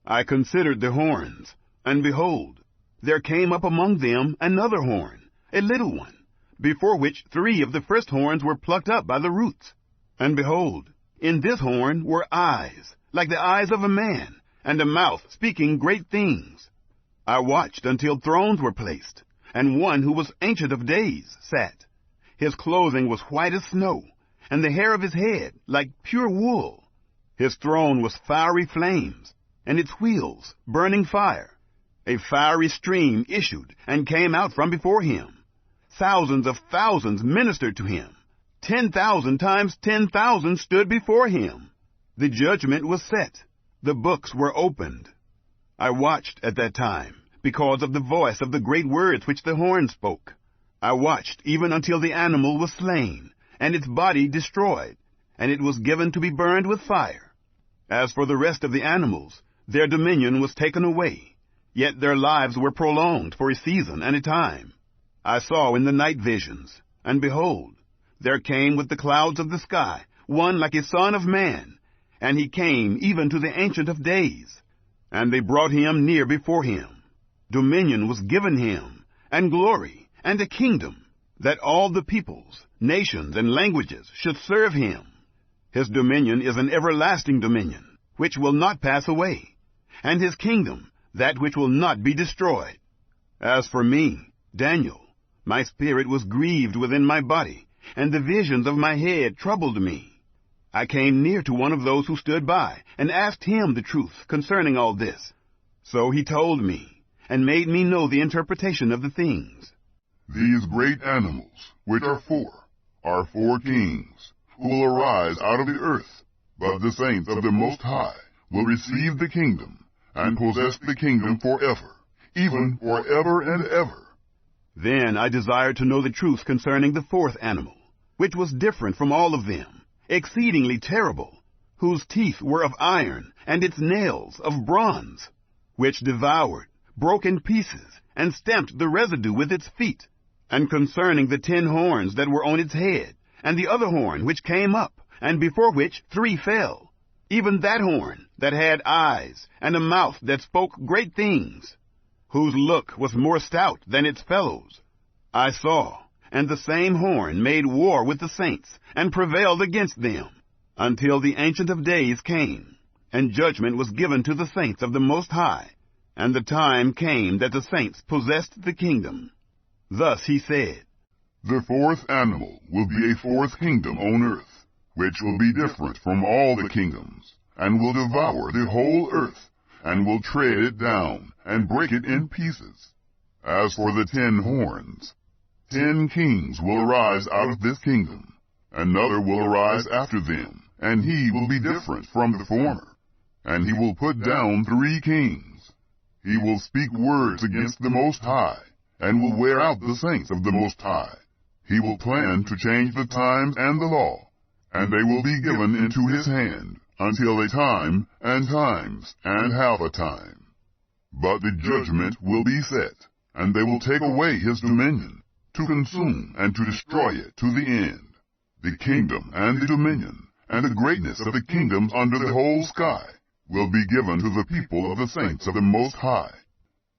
I considered the horns, and behold, there came up among them another horn, a little one, before which 3 of the first horns were plucked up by the roots. And behold, in this horn were eyes, like the eyes of a man, and a mouth speaking great things. I watched until thrones were placed, and one who was Ancient of Days sat. His clothing was white as snow, and the hair of his head like pure wool. His throne was fiery flames, and its wheels burning fire. A fiery stream issued and came out from before him. Thousands of thousands ministered to him. 10,000 times 10,000 stood before him. The judgment was set. The books were opened. I watched at that time, because of the voice of the great words which the horn spoke. I watched even until the animal was slain, and its body destroyed, and it was given to be burned with fire. As for the rest of the animals, their dominion was taken away, yet their lives were prolonged for a season and a time. I saw in the night visions, and behold, there came with the clouds of the sky one like a son of man, and he came even to the Ancient of Days. And they brought him near before him. Dominion was given him, and glory, and a kingdom, that all the peoples, nations, and languages should serve him. His dominion is an everlasting dominion, which will not pass away, and his kingdom that which will not be destroyed. As for me, Daniel, my spirit was grieved within my body, and the visions of my head troubled me. I came near to one of those who stood by, and asked him the truth concerning all this. So he told me, and made me know the interpretation of the things. These great animals, which are four kings, who will arise out of the earth, but the saints of the Most High will receive the kingdom, and possess the kingdom forever, even forever and ever. Then I desired to know the truth concerning the fourth animal, which was different from all of them, exceedingly terrible, whose teeth were of iron, and its nails of bronze, which devoured, broke in pieces, and stamped the residue with its feet, and concerning the 10 horns that were on its head, and the other horn which came up, and before which 3 fell, even that horn that had eyes, and a mouth that spoke great things, whose look was more stout than its fellows. I saw, and the same horn made war with the saints, and prevailed against them, until the Ancient of Days came, and judgment was given to the saints of the Most High, and the time came that the saints possessed the kingdom. Thus he said, The fourth animal will be a fourth kingdom on earth, which will be different from all the kingdoms, and will devour the whole earth, and will tread it down, and break it in pieces. As for the 10 horns, 10 kings will arise out of this kingdom. Another will arise after them, and he will be different from the former. And he will put down 3 kings. He will speak words against the Most High, and will wear out the saints of the Most High. He will plan to change the times and the law, and they will be given into his hand, until a time, and times, and half a time. But the judgment will be set, and they will take away his dominion, to consume and to destroy it to the end. The kingdom and the dominion, and the greatness of the kingdoms under the whole sky, will be given to the people of the saints of the Most High.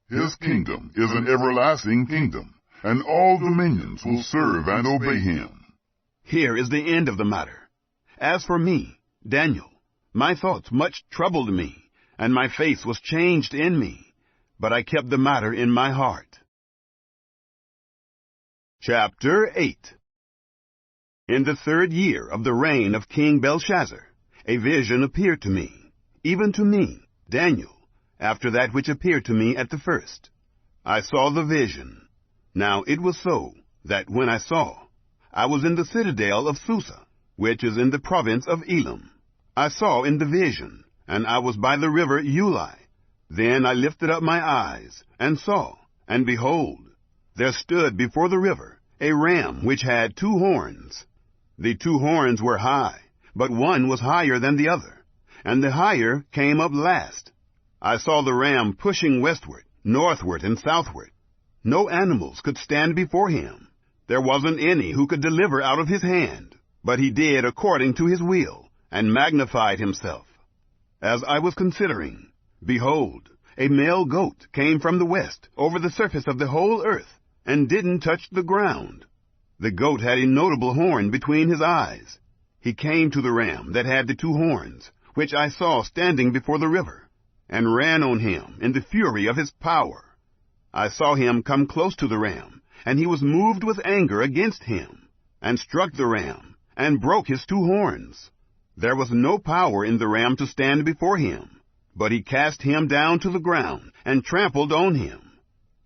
His kingdom is an everlasting kingdom, and all dominions will serve and obey him. Here is the end of the matter. As for me, Daniel, my thoughts much troubled me, and my face was changed in me, but I kept the matter in my heart. Chapter 8. In the 3rd year of the reign of King Belshazzar, a vision appeared to me, even to me, Daniel, after that which appeared to me at the first. I saw the vision. Now it was so, that when I saw, I was in the citadel of Susa, which is in the province of Elam. I saw in the vision, and I was by the river Ulai. Then I lifted up my eyes, and saw, and behold, there stood before the river a ram which had 2 horns. The 2 horns were high, but one was higher than the other, and the higher came up last. I saw the ram pushing westward, northward, and southward. No animals could stand before him. There wasn't any who could deliver out of his hand, but he did according to his will, and magnified himself. As I was considering, behold, a male goat came from the west over the surface of the whole earth, and didn't touch the ground. The goat had a notable horn between his eyes. He came to the ram that had the 2 horns, which I saw standing before the river, and ran on him in the fury of his power. I saw him come close to the ram, and he was moved with anger against him, and struck the ram, and broke his 2 horns. There was no power in the ram to stand before him, but he cast him down to the ground, and trampled on him.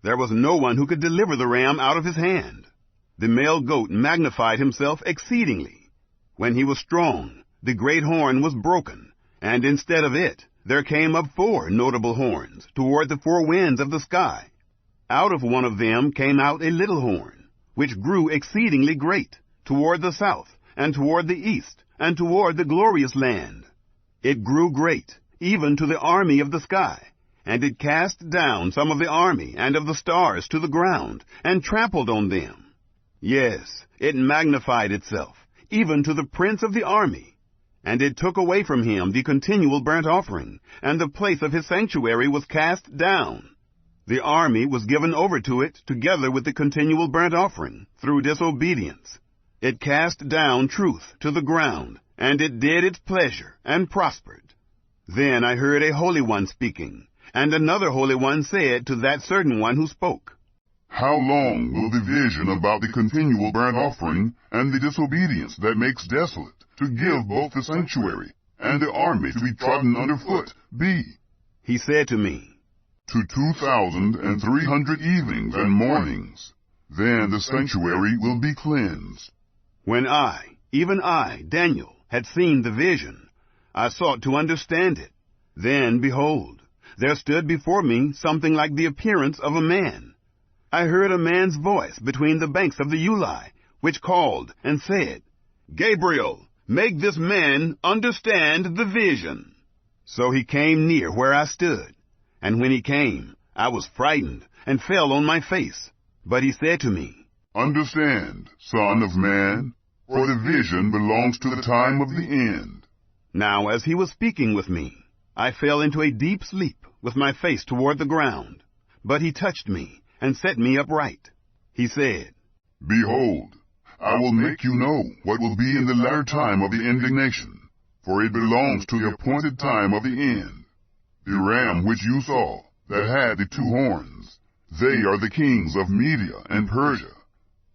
There was no one who could deliver the ram out of his hand. The male goat magnified himself exceedingly. When he was strong, the great horn was broken, and instead of it, there came up 4 notable horns toward the 4 winds of the sky. Out of one of them came out a little horn, which grew exceedingly great, toward the south, and toward the east, and toward the glorious land. It grew great, even to the army of the sky, and it cast down some of the army and of the stars to the ground, and trampled on them. Yes, it magnified itself, even to the prince of the army. And it took away from him the continual burnt offering, and the place of his sanctuary was cast down. The army was given over to it together with the continual burnt offering, through disobedience. It cast down truth to the ground, and it did its pleasure, and prospered. Then I heard a holy one speaking, and another holy one said to that certain one who spoke, How long will the vision about the continual burnt offering and the disobedience that makes desolate, to give both the sanctuary and the army to be trodden underfoot, be? He said to me, To 2,300 evenings and mornings. Then the sanctuary will be cleansed. When I, even I, Daniel, had seen the vision, I sought to understand it. Then, behold, there stood before me something like the appearance of a man. I heard a man's voice between the banks of the Uli, which called and said, Gabriel, make this man understand the vision. So he came near where I stood, and when he came, I was frightened and fell on my face. But he said to me, Understand, son of man, for the vision belongs to the time of the end. Now as he was speaking with me, I fell into a deep sleep with my face toward the ground. But he touched me and set me upright. He said, Behold, I will make you know what will be in the latter time of the indignation, for it belongs to the appointed time of the end. The ram which you saw, that had the two horns, they are the kings of Media and Persia.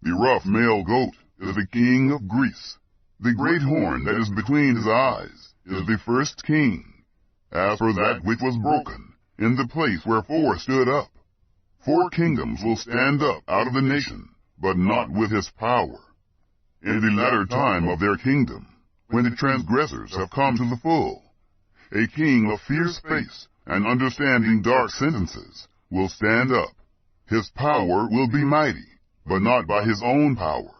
The rough male goat is the king of Greece. The great horn that is between his eyes is the first king. As for that which was broken, in the place where four stood up, 4 kingdoms will stand up out of the nation, but not with his power. In the latter time of their kingdom, when the transgressors have come to the full, a king of fierce face and understanding dark sentences will stand up. His power will be mighty, but not by his own power.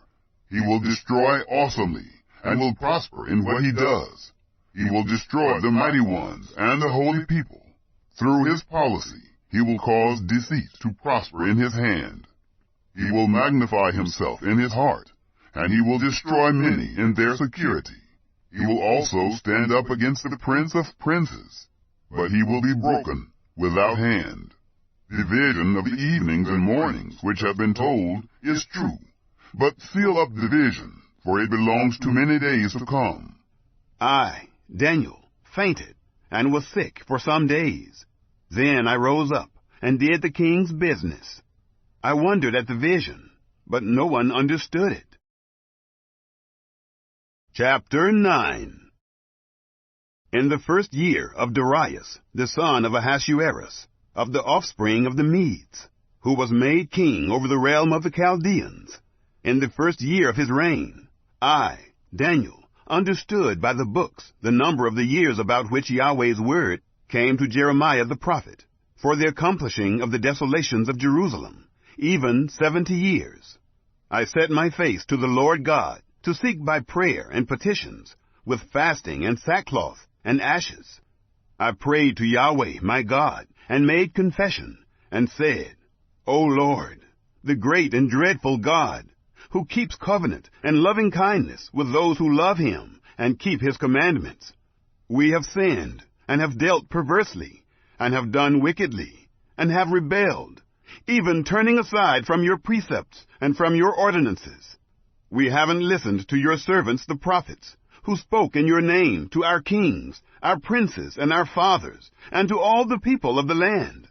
He will destroy awesomely, and will prosper in what he does. He will destroy the mighty ones and the holy people. Through his policy, he will cause deceit to prosper in his hand. He will magnify himself in his heart, and he will destroy many in their security. He will also stand up against the prince of princes, but he will be broken without hand. The vision of the evenings and mornings which have been told is true, but seal up the vision, for it belongs to many days to come. I, Daniel, fainted, and was sick for some days. Then I rose up, and did the king's business. I wondered at the vision, but no one understood it. Chapter 9. In the first year of Darius, the son of Ahasuerus, of the offspring of the Medes, who was made king over the realm of the Chaldeans, in the first year of his reign, I, Daniel, understood by the books the number of the years about which Yahweh's word came to Jeremiah the prophet, for the accomplishing of the desolations of Jerusalem, even 70 years. I set my face to the Lord God, to seek by prayer and petitions, with fasting and sackcloth and ashes. I prayed to Yahweh my God, and made confession, and said, O Lord, the great and dreadful God, who keeps covenant and loving kindness with those who love him and keep his commandments, we have sinned, and have dealt perversely, and have done wickedly, and have rebelled, even turning aside from your precepts and from your ordinances. We haven't listened to your servants the prophets, who spoke in your name to our kings, our princes, and our fathers, and to all the people of the land.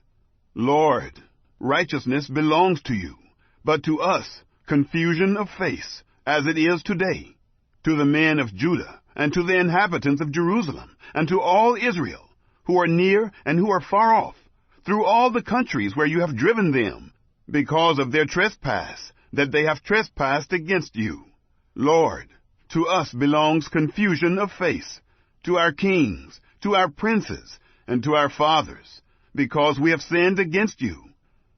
Lord, righteousness belongs to you, but to us confusion of face, as it is today, to the men of Judah, and to the inhabitants of Jerusalem, and to all Israel, who are near and who are far off, through all the countries where you have driven them, because of their trespass, that they have trespassed against you. Lord, to us belongs confusion of face, to our kings, to our princes, and to our fathers, because we have sinned against you.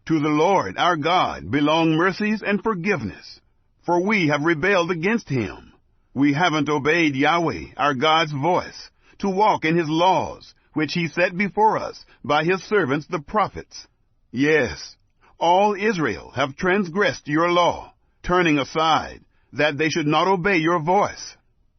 To the Lord our God belong mercies and forgiveness, for we have rebelled against him. We haven't obeyed Yahweh our God's voice, to walk in his laws, which he set before us by his servants the prophets. Yes, all Israel have transgressed your law, turning aside, that they should not obey your voice.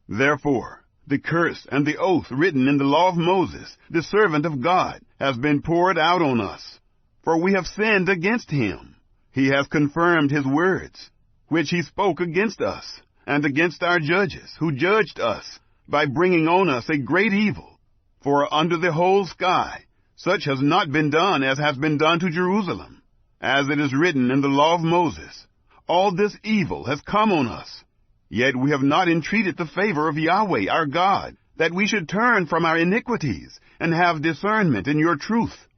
Therefore, the curse and the oath written in the law of Moses, the servant of God, has been poured out on us. For we have sinned against him. He has confirmed his words, which he spoke against us, and against our judges, who judged us, by bringing on us a great evil. For under the whole sky, such has not been done as has been done to Jerusalem. As it is written in the law of Moses, all this evil has come on us. Yet we have not entreated the favor of Yahweh our God, that we should turn from our iniquities, and have discernment in your truth.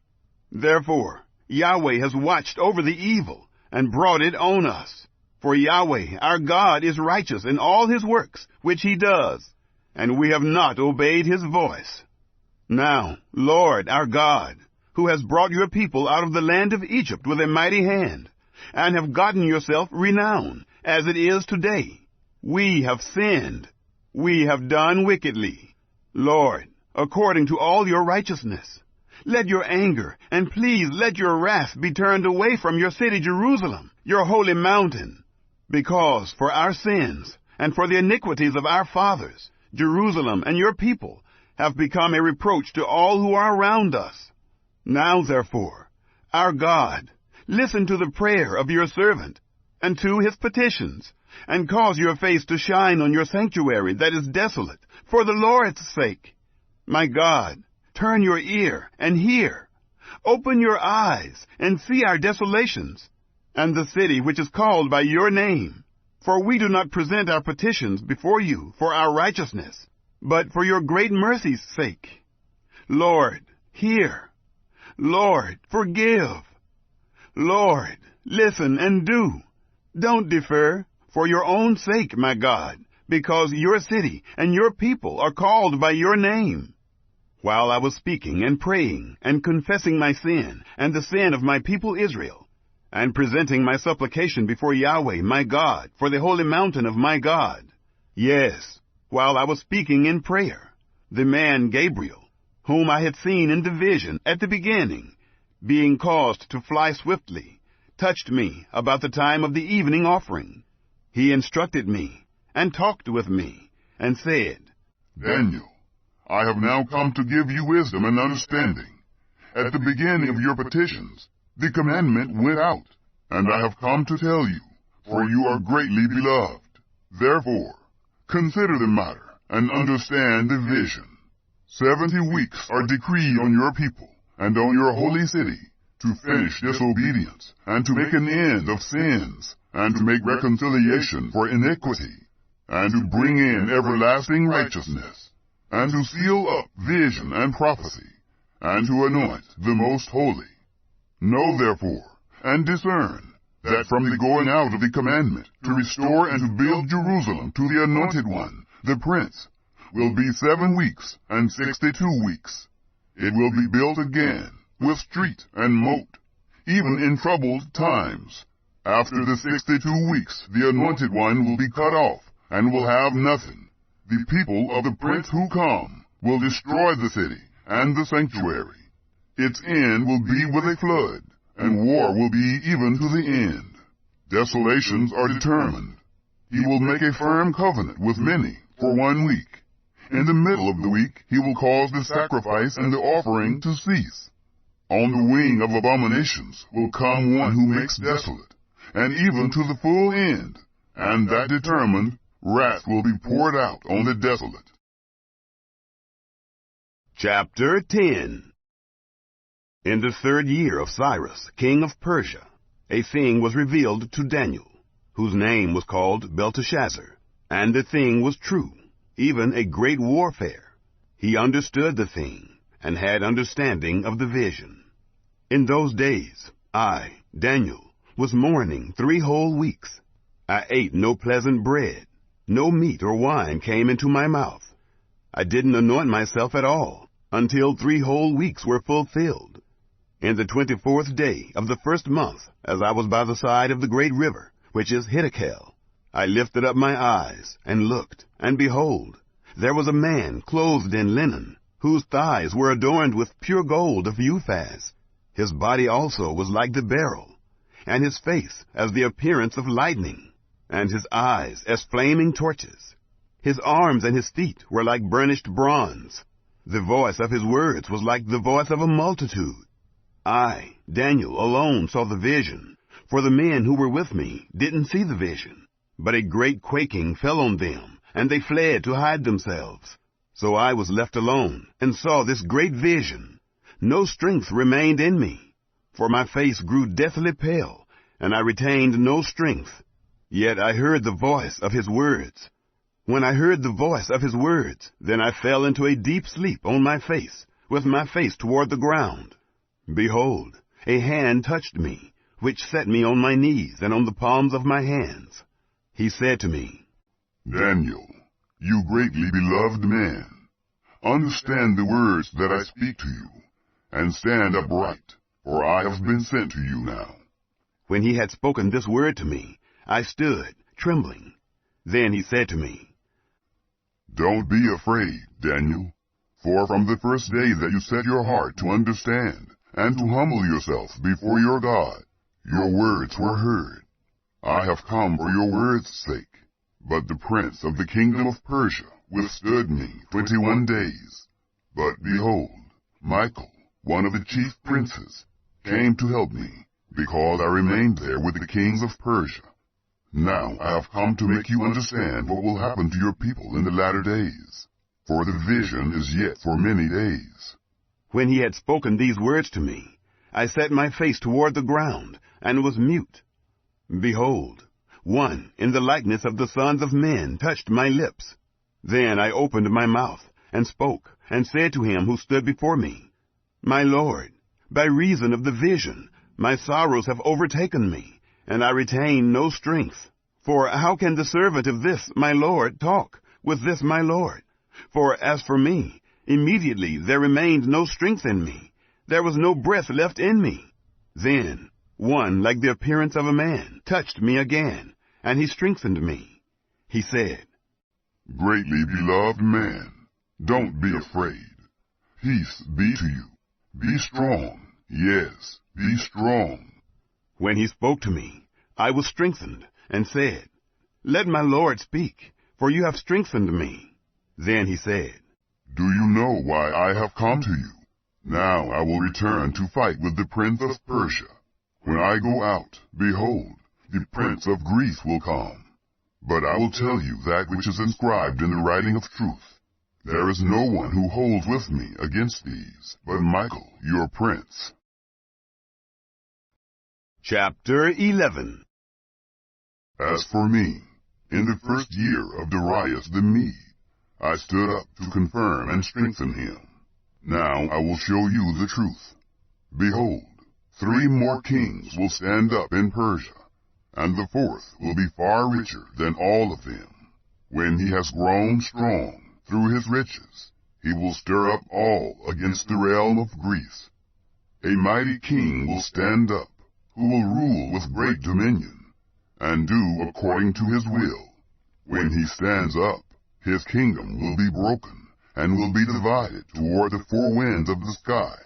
Therefore, Yahweh has watched over the evil, and brought it on us. For Yahweh our God is righteous in all his works, which he does, and we have not obeyed his voice. Now, Lord our God, who has brought your people out of the land of Egypt with a mighty hand, and have gotten yourself renown, as it is today, we have sinned, we have done wickedly. Lord, according to all your righteousness, let your anger, and please let your wrath be turned away from your city Jerusalem, your holy mountain. Because for our sins, and for the iniquities of our fathers, Jerusalem and your people have become a reproach to all who are around us. Now therefore, our God, listen to the prayer of your servant, and to his petitions, and cause your face to shine on your sanctuary that is desolate, for the Lord's sake. My God, turn your ear and hear. Open your eyes and see our desolations, and the city which is called by your name. For we do not present our petitions before you for our righteousness, but for your great mercy's sake. Lord, hear. Lord, forgive. Lord, listen and do. Don't defer, for your own sake, my God, because your city and your people are called by your name. While I was speaking and praying and confessing my sin and the sin of my people Israel, and presenting my supplication before Yahweh my God for the holy mountain of my God, yes, while I was speaking in prayer, the man Gabriel, whom I had seen in the vision at the beginning, being caused to fly swiftly, touched me about the time of the evening offering. He instructed me, and talked with me, and said, Daniel, I have now come to give you wisdom and understanding. At the beginning of your petitions, the commandment went out, and I have come to tell you, for you are greatly beloved. Therefore, consider the matter, and understand the vision. 70 weeks are decreed on your people, and on your holy city, to finish disobedience, and to make an end of sins, and to make reconciliation for iniquity, and to bring in everlasting righteousness, and to seal up vision and prophecy, and to anoint the most holy. Know therefore, and discern, that from the going out of the commandment to restore and to build Jerusalem to the anointed one, the prince, will be 7 weeks and 62 weeks. It will be built again, with street and moat, even in troubled times. After the 62 weeks, the anointed one will be cut off, and will have nothing. The people of the prince who come will destroy the city and the sanctuary. Its end will be with a flood, and war will be even to the end. Desolations are determined. He will make a firm covenant with many for 1 week. In the middle of the week he will cause the sacrifice and the offering to cease. On the wing of abominations will come one who makes desolate, and even to the full end, and that determined, wrath will be poured out on the desolate. Chapter 10. In the 3rd year of Cyrus, king of Persia, a thing was revealed to Daniel, whose name was called Belteshazzar, and the thing was true, even a great warfare. He understood the thing, and had understanding of the vision. In those days, I, Daniel, was mourning 3 whole weeks. I ate no pleasant bread. No meat or wine came into my mouth. I didn't anoint myself at all, until 3 whole weeks were fulfilled. In the 24th day of the first month, as I was by the side of the great river, which is Hiddekel, I lifted up my eyes, and looked, and behold, there was a man clothed in linen, whose thighs were adorned with pure gold of Uphaz. His body also was like the beryl, and his face as the appearance of lightning, and his eyes as flaming torches. His arms and his feet were like burnished bronze. The voice of his words was like the voice of a multitude. I, Daniel, alone saw the vision, for the men who were with me didn't see the vision. But a great quaking fell on them, and they fled to hide themselves. So I was left alone, and saw this great vision. No strength remained in me, for my face grew deathly pale, and I retained no strength. Yet I heard the voice of his words. When I heard the voice of his words, then I fell into a deep sleep on my face, with my face toward the ground. Behold, a hand touched me, which set me on my knees and on the palms of my hands. He said to me, Daniel, you greatly beloved man, understand the words that I speak to you, and stand upright, for I have been sent to you now. When he had spoken this word to me, I stood, trembling. Then he said to me, Don't be afraid, Daniel, for from the first day that you set your heart to understand and to humble yourself before your God, your words were heard. I have come for your words' sake. But the prince of the kingdom of Persia withstood me 21 days. But behold, Michael, one of the chief princes, came to help me, because I remained there with the kings of Persia. Now I have come to make you understand what will happen to your people in the latter days, for the vision is yet for many days. When he had spoken these words to me, I set my face toward the ground, and was mute. Behold, one in the likeness of the sons of men touched my lips. Then I opened my mouth, and spoke, and said to him who stood before me, My Lord, by reason of the vision, my sorrows have overtaken me, and I retain no strength. For how can the servant of this my Lord talk with this my Lord? For as for me, immediately there remained no strength in me. There was no breath left in me. Then one like the appearance of a man touched me again, and he strengthened me. He said, Greatly beloved man, don't be afraid. Peace be to you. Be strong. Yes, be strong. When he spoke to me, I was strengthened, and said, Let my Lord speak, for you have strengthened me. Then he said, Do you know why I have come to you? Now I will return to fight with the prince of Persia. When I go out, behold, the prince of Greece will come. But I will tell you that which is inscribed in the writing of truth. There is no one who holds with me against these, but Michael, your prince. Chapter 11. As for me, in the first year of Darius the Mede, I stood up to confirm and strengthen him. Now I will show you the truth. Behold, 3 more kings will stand up in Persia, and the 4th will be far richer than all of them. When he has grown strong through his riches, he will stir up all against the realm of Greece. A mighty king will stand up, who will rule with great dominion, and do according to his will. When he stands up, his kingdom will be broken, and will be divided toward the 4 winds of the sky,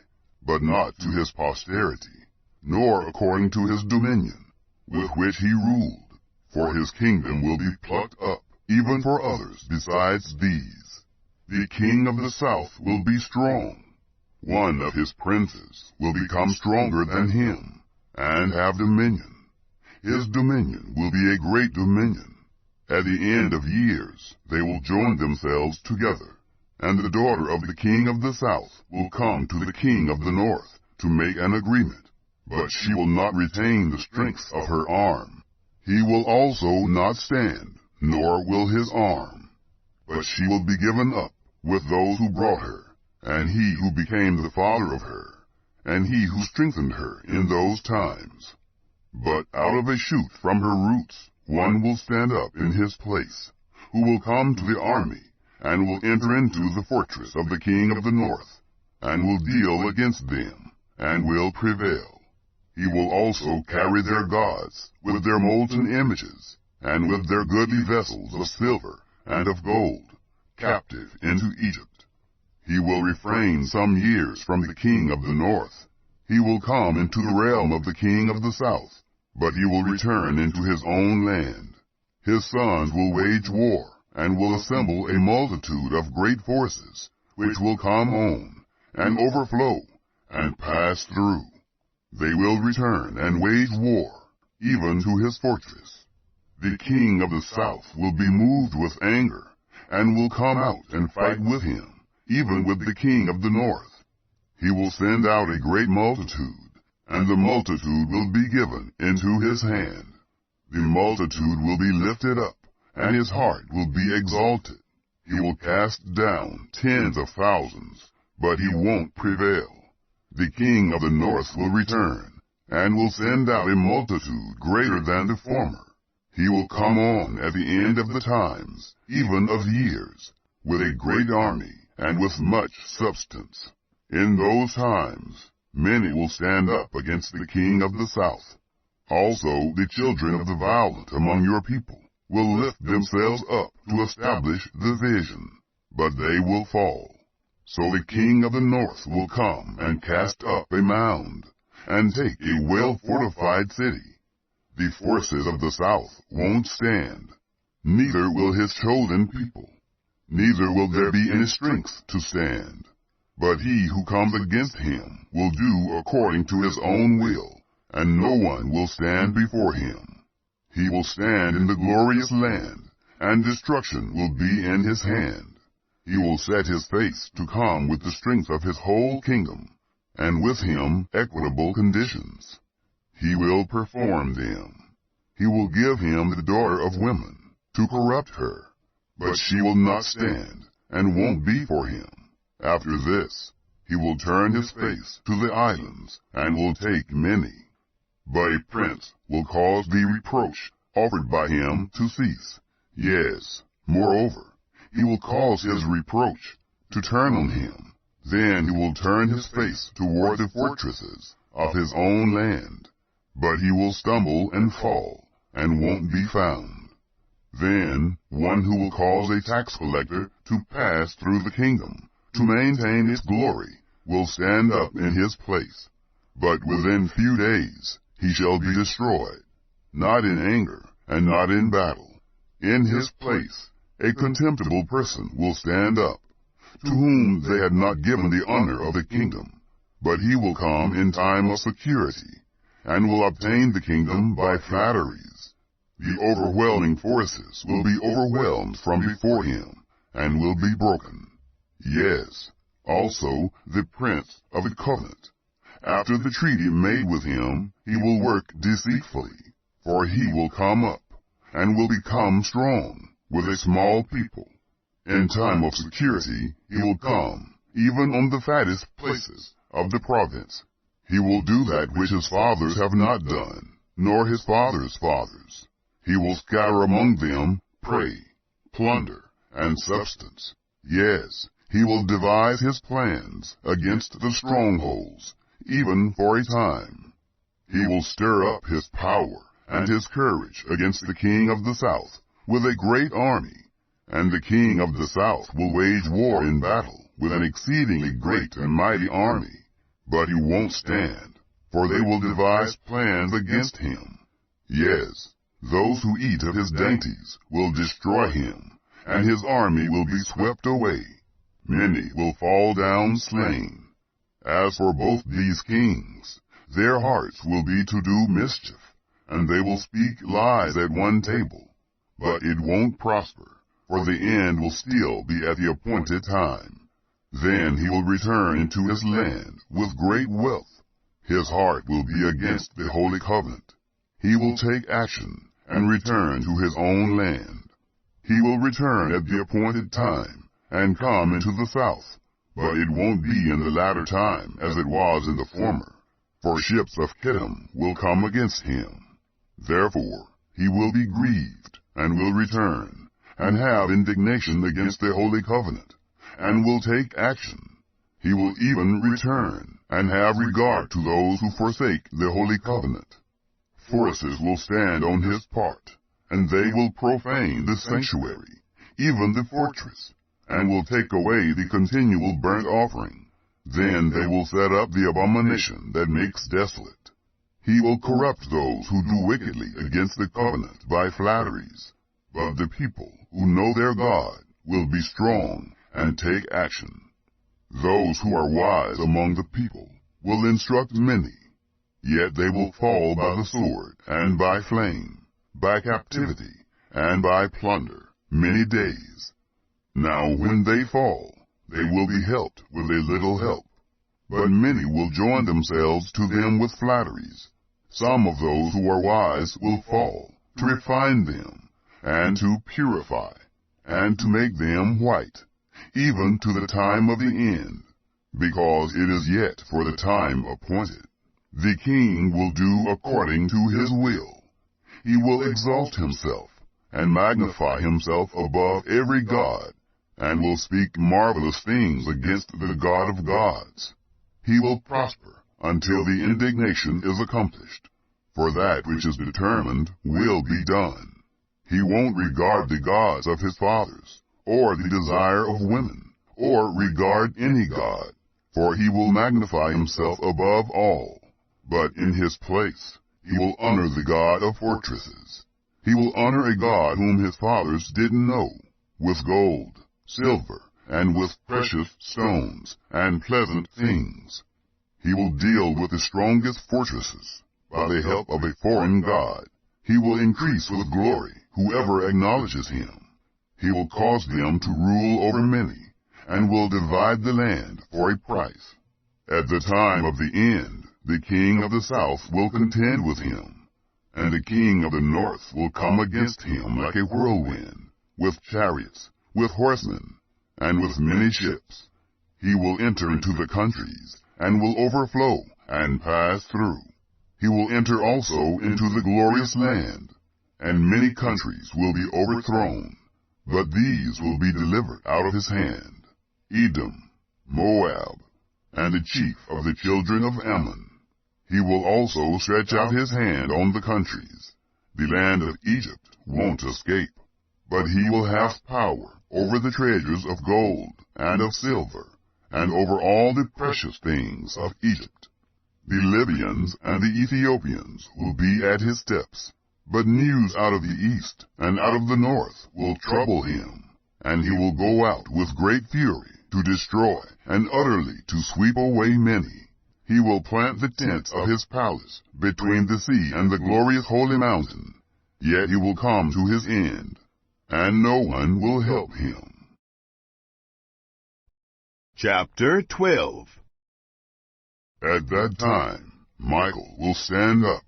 but not to his posterity, nor according to his dominion, with which he ruled, for his kingdom will be plucked up, even for others besides these. The king of the south will be strong. One of his princes will become stronger than him, and have dominion. His dominion will be a great dominion. At the end of years they will join themselves together, and the daughter of the king of the south will come to the king of the north to make an agreement, but she will not retain the strength of her arm. He will also not stand, nor will his arm, but she will be given up with those who brought her, and he who became the father of her, and he who strengthened her in those times. But out of a shoot from her roots one will stand up in his place, who will come to the army, and will enter into the fortress of the king of the north, and will deal against them, and will prevail. He will also carry their gods with their molten images, and with their goodly vessels of silver and of gold, captive into Egypt. He will refrain some years from the king of the north. He will come into the realm of the king of the south, but he will return into his own land. His sons will wage war, and will assemble a multitude of great forces, which will come on, and overflow, and pass through. They will return and wage war, even to his fortress. The king of the south will be moved with anger, and will come out and fight with him, even with the king of the north. He will send out a great multitude, and the multitude will be given into his hand. The multitude will be lifted up, and his heart will be exalted. He will cast down tens of thousands, but he won't prevail. The king of the north will return, and will send out a multitude greater than the former. He will come on at the end of the times, even of years, with a great army, and with much substance. In those times, many will stand up against the king of the south. Also the children of the violent among your people will lift themselves up to establish the vision, but they will fall. So the king of the north will come and cast up a mound, and take a well-fortified city. The forces of the south won't stand, neither will his chosen people. Neither will there be any strength to stand. But he who comes against him will do according to his own will, and no one will stand before him. He will stand in the glorious land, and destruction will be in his hand. He will set his face to come with the strength of his whole kingdom, and with him equitable conditions. He will perform them. He will give him the daughter of women, to corrupt her, but she will not stand, and won't be for him. After this, he will turn his face to the islands, and will take many. But a prince will cause the reproach offered by him to cease. Yes, moreover, he will cause his reproach to turn on him. Then he will turn his face toward the fortresses of his own land. But he will stumble and fall, and won't be found. Then one who will cause a tax collector to pass through the kingdom, to maintain its glory, will stand up in his place. But within few days he shall be destroyed, not in anger, and not in battle. In his place a contemptible person will stand up, to whom they had not given the honor of the kingdom. But he will come in time of security, and will obtain the kingdom by flatteries. The overwhelming forces will be overwhelmed from before him, and will be broken. Yes, also the prince of the covenant. After the treaty made with him, he will work deceitfully, for he will come up, and will become strong, with a small people. In time of security he will come, even on the fattest places of the province. He will do that which his fathers have not done, nor his fathers' fathers. He will scatter among them prey, plunder, and substance. Yes, he will devise his plans against the strongholds, even for a time. He will stir up his power and his courage against the king of the south with a great army, and the king of the south will wage war in battle with an exceedingly great and mighty army. But he won't stand, for they will devise plans against him. Yes, those who eat of his dainties will destroy him, and his army will be swept away. Many will fall down slain. As for both these kings, their hearts will be to do mischief, and they will speak lies at one table. But it won't prosper, for the end will still be at the appointed time. Then he will return into his land with great wealth. His heart will be against the holy covenant. He will take action and return to his own land. He will return at the appointed time and come into the south, but it won't be in the latter time as it was in the former, for ships of Ketuvim will come against him. Therefore he will be grieved, and will return, and have indignation against the holy covenant, and will take action. He will even return, and have regard to those who forsake the holy covenant. Forces will stand on his part, and they will profane the sanctuary, even the fortress, and will take away the continual burnt offering. Then they will set up the abomination that makes desolate. He will corrupt those who do wickedly against the covenant by flatteries. But the people who know their God will be strong and take action. Those who are wise among the people will instruct many, yet they will fall by the sword and by flame, by captivity and by plunder, many days. Now when they fall, they will be helped with a little help, but many will join themselves to them with flatteries. Some of those who are wise will fall, to refine them, and to purify, and to make them white, even to the time of the end, because it is yet for the time appointed. The king will do according to his will. He will exalt himself, and magnify himself above every god, and will speak marvelous things against the God of gods. He will prosper until the indignation is accomplished, for that which is determined will be done. He won't regard the gods of his fathers, or the desire of women, or regard any god, for he will magnify himself above all. But in his place he will honor the God of fortresses. He will honor a God whom his fathers didn't know, with gold, silver, and with precious stones and pleasant things. He will deal with the strongest fortresses by the help of a foreign god. He will increase with glory whoever acknowledges him. He will cause them to rule over many, and will divide the land for a price. At the time of the end, the king of the south will contend with him, and the king of the north will come against him like a whirlwind, with chariots, with horsemen, and with many ships. He will enter into the countries, and will overflow and pass through. He will enter also into the glorious land, and many countries will be overthrown, but these will be delivered out of his hand: Edom, Moab, and the chief of the children of Ammon. He will also stretch out his hand on the countries. The land of Egypt won't escape, but he will have power over the treasures of gold and of silver, and over all the precious things of Egypt. The Libyans and the Ethiopians will be at his steps, but news out of the east and out of the north will trouble him, and he will go out with great fury to destroy and utterly to sweep away many. He will plant the tents of his palace between the sea and the glorious holy mountain, yet he will come to his end, and no one will help him. Chapter 12. At that time, Michael will stand up,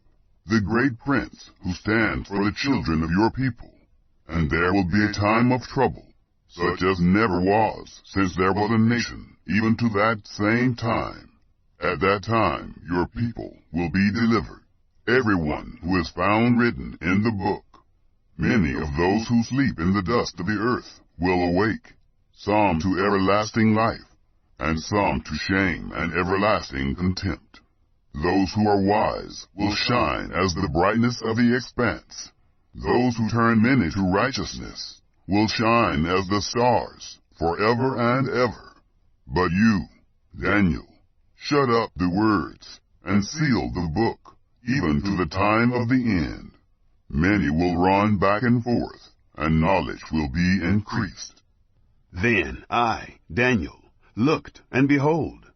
the great prince who stands for the children of your people, and there will be a time of trouble, such as never was since there was a nation, even to that same time. At that time your people will be delivered, everyone who is found written in the book. Many of those who sleep in the dust of the earth will awake, some to everlasting life, and some to shame and everlasting contempt. Those who are wise will shine as the brightness of the expanse. Those who turn many to righteousness will shine as the stars forever and ever. But you, Daniel, shut up the words and seal the book, even to the time of the end. Many will run back and forth, and knowledge will be increased. Then I, Daniel, looked, and behold,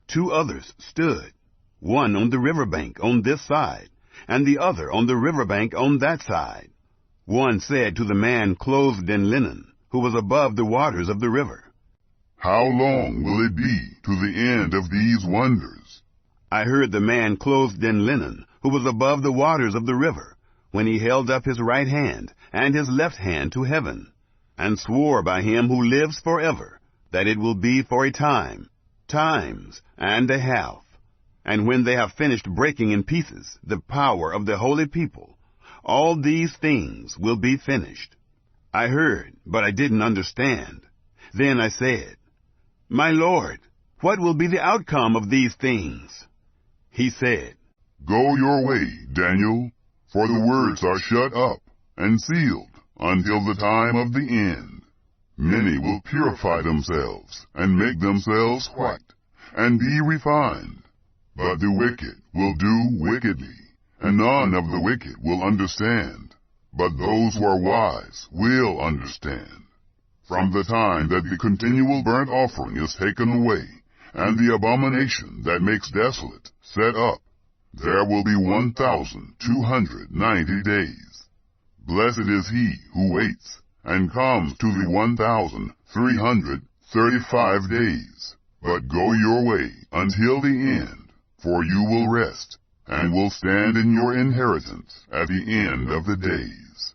2 others stood, one on the river bank on this side, and the other on the river bank on that side. One said to the man clothed in linen, who was above the waters of the river, How long will it be to the end of these wonders? I heard the man clothed in linen, who was above the waters of the river, when he held up his right hand and his left hand to heaven, and swore by him who lives forever, that it will be for a time, times and a half. And when they have finished breaking in pieces the power of the holy people, all these things will be finished. I heard, but I didn't understand. Then I said, My Lord, What will be the outcome of these things?" He said, "Go your way, Daniel, for the words are shut up and sealed until the time of the end. Many will purify themselves and make themselves white and be refined. But the wicked will do wickedly, and none of the wicked will understand. But those who are wise will understand. From the time that the continual burnt offering is taken away, and the abomination that makes desolate set up, there will be 1,290 days. Blessed is he who waits, and comes to the 1,335 days. But go your way until the end, for you will rest, and will stand in your inheritance at the end of the days."